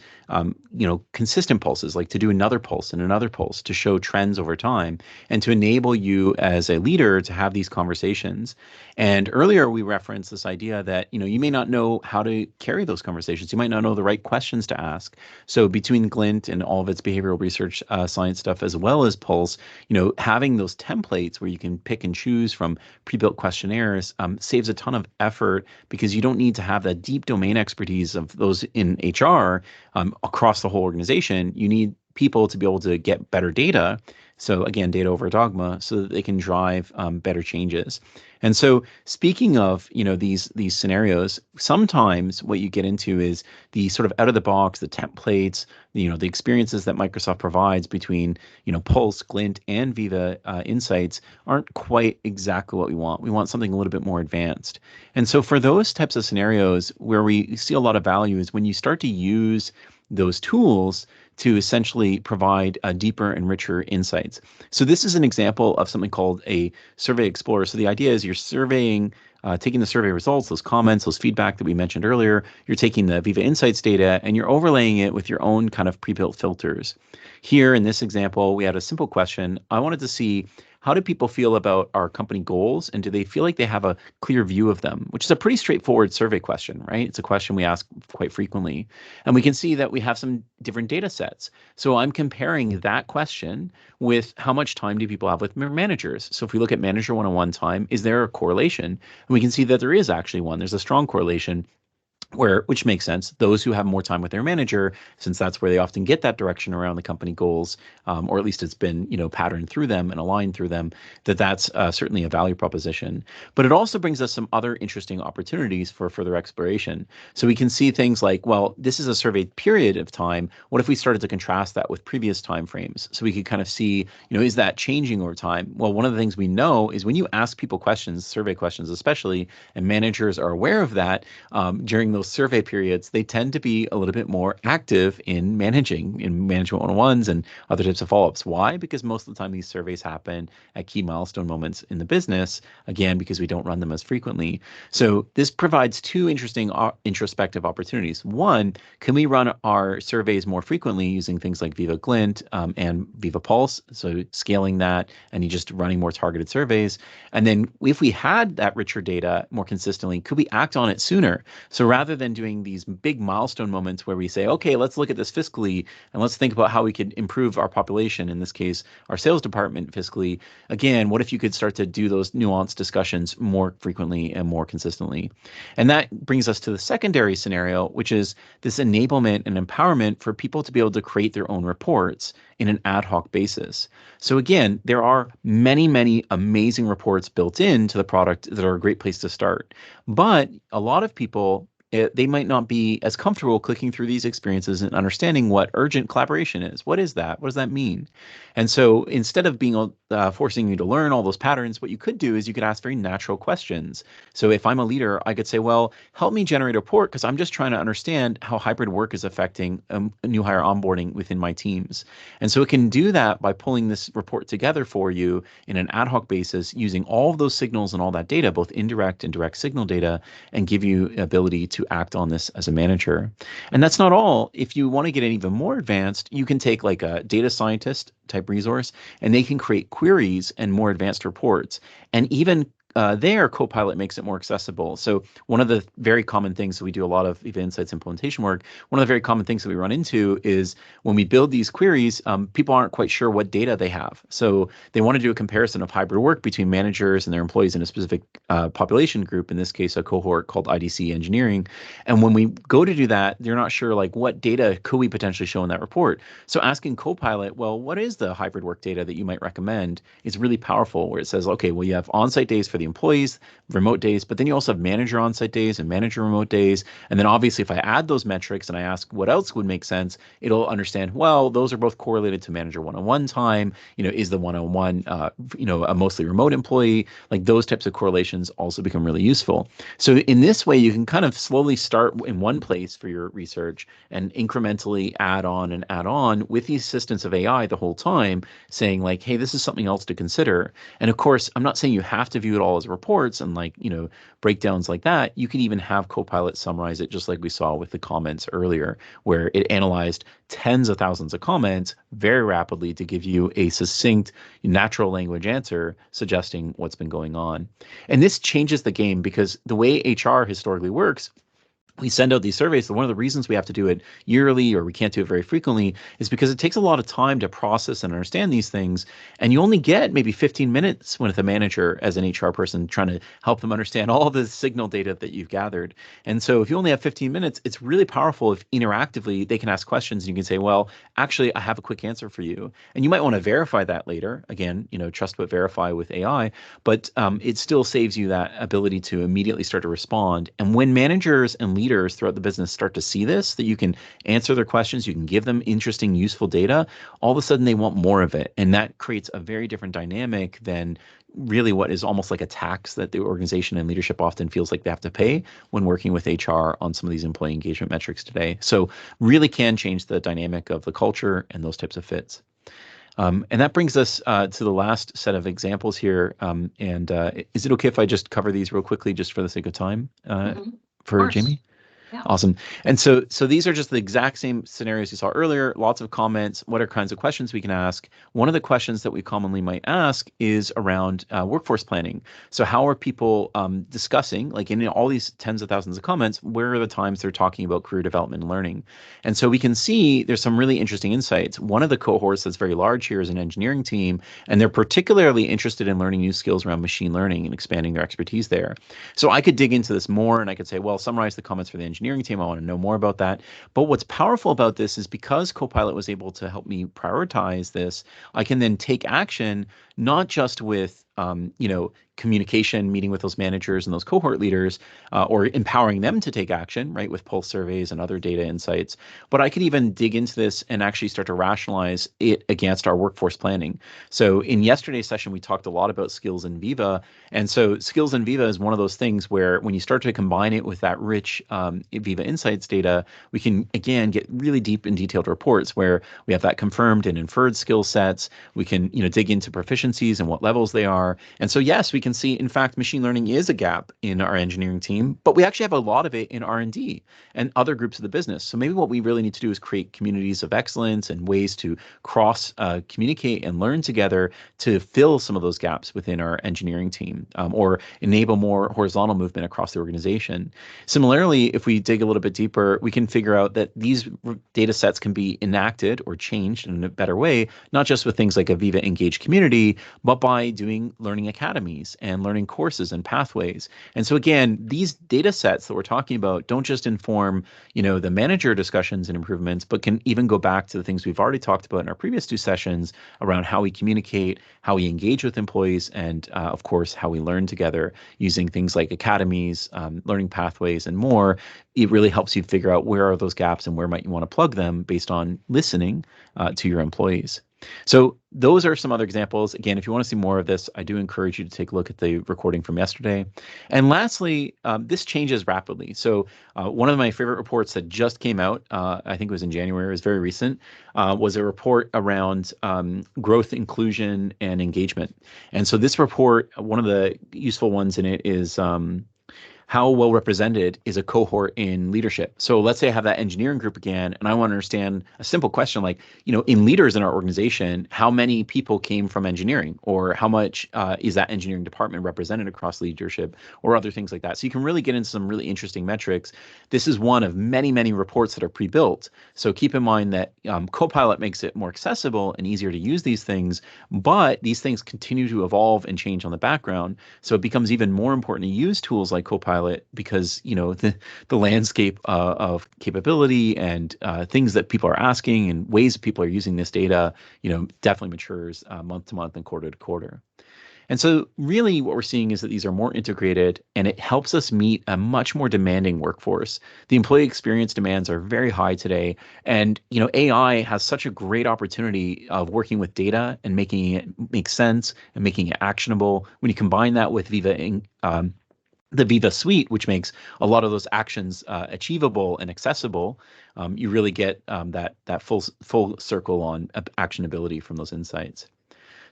consistent pulses, like to do another pulse and another pulse to show trends over time and to enable you as a leader to have these conversations. And earlier we referenced this idea that, you may not know how to carry those conversations. You might not know the right questions to ask. So between Glint and all of its behavioral research science stuff, as well as Pulse, having those templates where you can pick and choose from pre-built questionnaires saves a ton of effort, because you don't need to have that deep domain expertise of those in HR across the whole organization. You need people to be able to get better data. So again, data over dogma, so that they can drive better changes. And so speaking of, these scenarios, sometimes what you get into is the sort of out of the box, the templates, the experiences that Microsoft provides between, Pulse, Glint, and Viva Insights aren't quite exactly what we want. We want something a little bit more advanced. And so for those types of scenarios where we see a lot of value is when you start to use those tools to essentially provide deeper and richer insights. So this is an example of something called a Survey Explorer. So the idea is you're surveying, taking the survey results, those comments, those feedback that we mentioned earlier, you're taking the Viva Insights data and you're overlaying it with your own kind of pre-built filters. Here in this example, we had a simple question. I wanted to see, how do people feel about our company goals, and do they feel like they have a clear view of them? Which is a pretty straightforward survey question, right? It's a question we ask quite frequently. And we can see that we have some different data sets. So I'm comparing that question with how much time do people have with managers. So if we look at manager one-on-one time, is there a correlation? And we can see that there is actually one. There's a strong correlation, which makes sense. Those who have more time with their manager, since that's where they often get that direction around the company goals, or at least it's been patterned through them and aligned through them, that's certainly a value proposition. But it also brings us some other interesting opportunities for further exploration. So we can see things like, well, this is a surveyed period of time. What if we started to contrast that with previous time frames? So we could kind of see, is that changing over time? Well, one of the things we know is when you ask people questions, survey questions especially, and managers are aware of that during those those survey periods, they tend to be a little bit more active in management one-on-ones and other types of follow-ups. Why? Because most of the time these surveys happen at key milestone moments in the business, again, because we don't run them as frequently. So this provides two interesting introspective opportunities. One, can we run our surveys more frequently using things like Viva Glint and Viva Pulse? So scaling that and you just running more targeted surveys. And then if we had that richer data more consistently, could we act on it sooner? So rather than doing these big milestone moments where we say, okay, let's look at this fiscally and let's think about how we could improve our population, in this case, our sales department fiscally. Again, what if you could start to do those nuanced discussions more frequently and more consistently? And that brings us to the secondary scenario, which is this enablement and empowerment for people to be able to create their own reports in an ad hoc basis. So again, there are many, many amazing reports built into the product that are a great place to start. But a lot of people, they might not be as comfortable clicking through these experiences and understanding what urgent collaboration is. What is that? What does that mean? And so instead of being forcing you to learn all those patterns, what you could do is you could ask very natural questions. So if I'm a leader, I could say, well, help me generate a report because I'm just trying to understand how hybrid work is affecting new hire onboarding within my teams. And so it can do that by pulling this report together for you in an ad hoc basis using all of those signals and all that data, both indirect and direct signal data, and give you ability to act on this as a manager. And that's not all. If you want to get even more advanced, you can take like a data scientist type resource, and they can create queries and more advanced reports. And even there, Copilot makes it more accessible. So one of the very common things that we do a lot of Viva Insights implementation work, one of the very common things that we run into is when we build these queries, people aren't quite sure what data they have. So they want to do a comparison of hybrid work between managers and their employees in a specific population group, in this case, a cohort called IDC engineering. And when we go to do that, they're not sure like what data could we potentially show in that report. So asking Copilot, well, what is the hybrid work data that you might recommend is really powerful, where it says, okay, well, you have on-site days for the employees, remote days, but then you also have manager on-site days and manager remote days. And then obviously if I add those metrics and I ask what else would make sense, it'll understand, well, those are both correlated to manager one-on-one time. Is the one-on-one, a mostly remote employee? Like those types of correlations also become really useful. So in this way, you can kind of slowly start in one place for your research and incrementally add on with the assistance of AI the whole time, saying like, hey, this is something else to consider. And of course, I'm not saying you have to view it all as reports and breakdowns like that. You can even have Copilot summarize it, just like we saw with the comments earlier, where it analyzed tens of thousands of comments very rapidly to give you a succinct natural language answer suggesting what's been going on. And this changes the game because the way HR historically works, we send out these surveys. So one of the reasons we have to do it yearly or we can't do it very frequently is because it takes a lot of time to process and understand these things. And you only get maybe 15 minutes with a manager as an HR person trying to help them understand all the signal data that you've gathered. And so if you only have 15 minutes, it's really powerful if interactively they can ask questions and you can say, well, actually, I have a quick answer for you. And you might want to verify that later. Again, trust but verify with AI, but it still saves you that ability to immediately start to respond. And when managers and leaders throughout the business start to see this, that you can answer their questions, you can give them interesting, useful data, all of a sudden they want more of it. And that creates a very different dynamic than really what is almost like a tax that the organization and leadership often feels like they have to pay when working with HR on some of these employee engagement metrics today. So really can change the dynamic of the culture and those types of fits. And that brings us to the last set of examples here. Is it okay if I just cover these real quickly just for the sake of time for Jamie? Yeah. Awesome. And so these are just the exact same scenarios you saw earlier, lots of comments. What are kinds of questions we can ask? One of the questions that we commonly might ask is around workforce planning. So how are people discussing, like in all these tens of thousands of comments, where are the times they're talking about career development and learning? And so we can see there's some really interesting insights. One of the cohorts that's very large here is an engineering team, and they're particularly interested in learning new skills around machine learning and expanding their expertise there. So I could dig into this more and I could say, well, summarize the comments for the engineering team. I want to know more about that. But what's powerful about this is because Copilot was able to help me prioritize this, I can then take action, not just with communication, meeting with those managers and those cohort leaders, or empowering them to take action, right, with pulse surveys and other data insights. But I could even dig into this and actually start to rationalize it against our workforce planning. So in yesterday's session, we talked a lot about skills in Viva. And so skills in Viva is one of those things where when you start to combine it with that rich Viva Insights data, we can, again, get really deep and detailed reports where we have that confirmed and inferred skill sets. We can, dig into proficiencies and what levels they are. And so, yes, we can see, in fact, machine learning is a gap in our engineering team, but we actually have a lot of it in R&D and other groups of the business. So maybe what we really need to do is create communities of excellence and ways to cross communicate and learn together to fill some of those gaps within our engineering team, or enable more horizontal movement across the organization. Similarly, if we dig a little bit deeper, we can figure out that these data sets can be enacted or changed in a better way, not just with things like a Viva Engage community, but by doing learning academies and learning courses and pathways. And so again, these data sets that we're talking about don't just inform, the manager discussions and improvements, but can even go back to the things we've already talked about in our previous two sessions around how we communicate, how we engage with employees, and of course, how we learn together using things like academies, learning pathways, and more. It really helps you figure out where are those gaps and where might you want to plug them based on listening to your employees. So those are some other examples. Again, if you want to see more of this, I do encourage you to take a look at the recording from yesterday. And lastly, this changes rapidly. So one of my favorite reports that just came out, I think it was in January, it was very recent, was a report around growth, inclusion, and engagement. And so this report, one of the useful ones in it is how well represented is a cohort in leadership? So let's say I have that engineering group again, and I want to understand a simple question like, in leaders in our organization, how many people came from engineering, or how much is that engineering department represented across leadership, or other things like that. So you can really get into some really interesting metrics. This is one of many, many reports that are pre-built. So keep in mind that Copilot makes it more accessible and easier to use these things, but these things continue to evolve and change on the background. So it becomes even more important to use tools like Copilot because the landscape of capability and things that people are asking and ways people are using this data definitely matures month to month and quarter to quarter. And so really what we're seeing is that these are more integrated, and it helps us meet a much more demanding workforce. The employee experience demands are very high today. And AI has such a great opportunity of working with data and making it make sense and making it actionable. When you combine that with the Viva suite, which makes a lot of those actions achievable and accessible, you really get that full circle on actionability from those insights.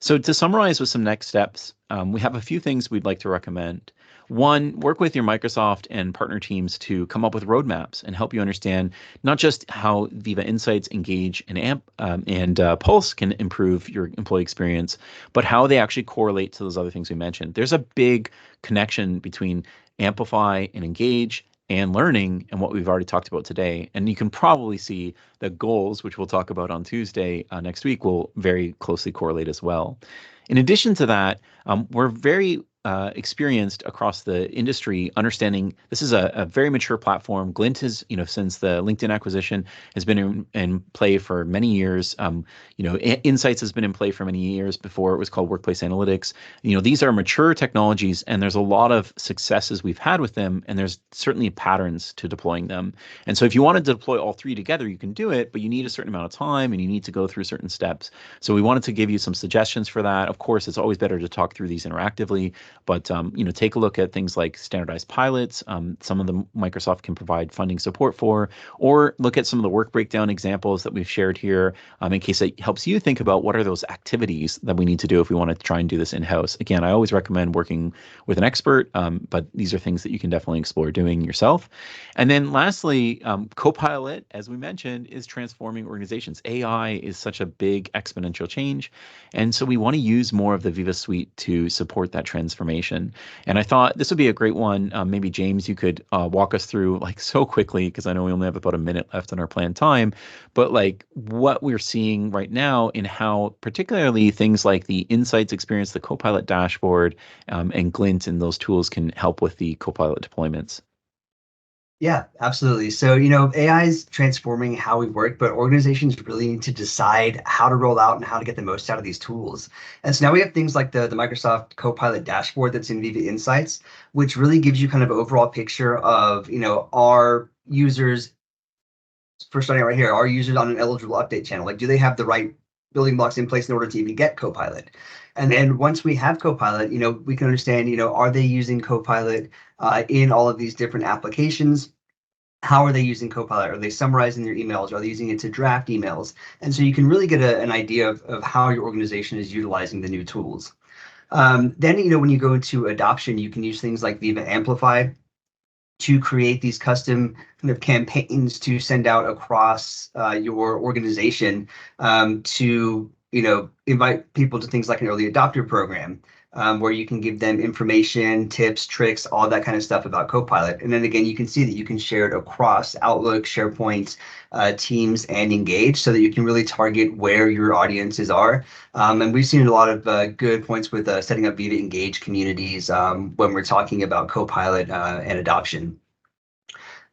So to summarize with some next steps, we have a few things we'd like to recommend. One, work with your Microsoft and partner teams to come up with roadmaps and help you understand not just how Viva Insights, Engage, and AMP and Pulse can improve your employee experience, but how they actually correlate to those other things we mentioned. There's a big connection between Amplify and Engage and learning and what we've already talked about today. And you can probably see the goals, which we'll talk about on Tuesday next week, will very closely correlate as well. In addition to that, we're very experienced across the industry, understanding this is a very mature platform. Glint has, since the LinkedIn acquisition, has been in play for many years. Insights has been in play for many years before it was called Workplace Analytics. These are mature technologies, and there's a lot of successes we've had with them, and there's certainly patterns to deploying them. And so if you wanted to deploy all three together, you can do it, but you need a certain amount of time, and you need to go through certain steps. So we wanted to give you some suggestions for that. Of course, it's always better to talk through these interactively. But take a look at things like standardized pilots. Some of them Microsoft can provide funding support for, or look at some of the work breakdown examples that we've shared here in case it helps you think about what are those activities that we need to do if we want to try and do this in-house. Again, I always recommend working with an expert, but these are things that you can definitely explore doing yourself. And then lastly, Copilot, as we mentioned, is transforming organizations. AI is such a big exponential change. And so we want to use more of the Viva suite to support that transformation. And I thought this would be a great one. Maybe James, you could walk us through so quickly, because I know we only have about a minute left in our planned time, but what we're seeing right now in how particularly things like the Insights experience, the Copilot dashboard, and Glint and those tools can help with the Copilot deployments. Yeah, absolutely. So, AI is transforming how we work, but organizations really need to decide how to roll out and how to get the most out of these tools. And so now we have things like the Microsoft Copilot dashboard that's in Viva Insights, which really gives you kind of overall picture of, our users, for starting right here, are users on an eligible update channel? Like, do they have the right building blocks in place in order to even get Copilot? And then once we have Copilot, we can understand, are they using Copilot in all of these different applications? How are they using Copilot? Are they summarizing their emails? Are they using it to draft emails? And so you can really get an idea of how your organization is utilizing the new tools. Then, when you go into adoption, you can use things like Viva Amplify to create these custom kind of campaigns to send out across your organization to invite people to things like an early adopter program where you can give them information, tips, tricks, all that kind of stuff about Copilot. And then again, you can see that you can share it across Outlook, SharePoint, Teams, and Engage so that you can really target where your audiences are. And we've seen a lot of good points with setting up Viva Engage communities when we're talking about Copilot and adoption.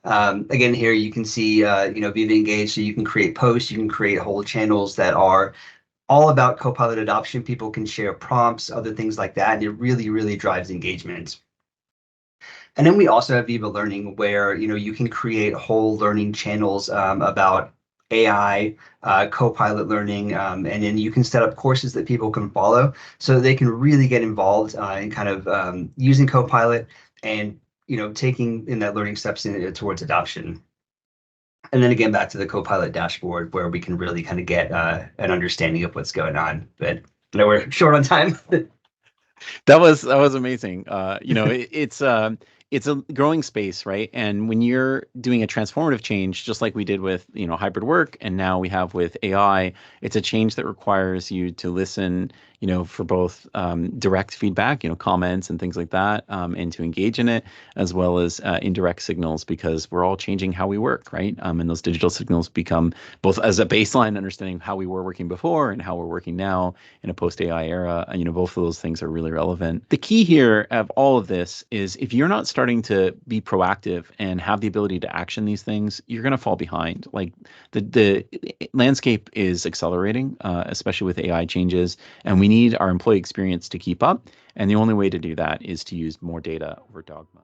Again, here you can see, Viva Engage, so you can create posts, you can create whole channels that are all about Copilot adoption. People can share prompts, other things like that, and it really, really drives engagement. And then we also have Viva Learning, where you can create whole learning channels about AI, Copilot learning, and then you can set up courses that people can follow so they can really get involved in kind of using Copilot and taking in that learning steps towards adoption. And then again, back to the Copilot dashboard where we can really kind of get an understanding of what's going on. But I know we're short on time. That was amazing. It's a growing space, right? And when you're doing a transformative change, just like we did with hybrid work, and now we have with AI, it's a change that requires you to listen, for both direct feedback, comments and things like that, and to engage in it, as well as indirect signals, because we're all changing how we work, right? And those digital signals become both as a baseline understanding how we were working before and how we're working now in a post-AI era. And, both of those things are really relevant. The key here of all of this is if you're not starting to be proactive and have the ability to action these things, you're going to fall behind. Like the landscape is accelerating, especially with AI changes, and we need our employee experience to keep up. And the only way to do that is to use more data over dogma.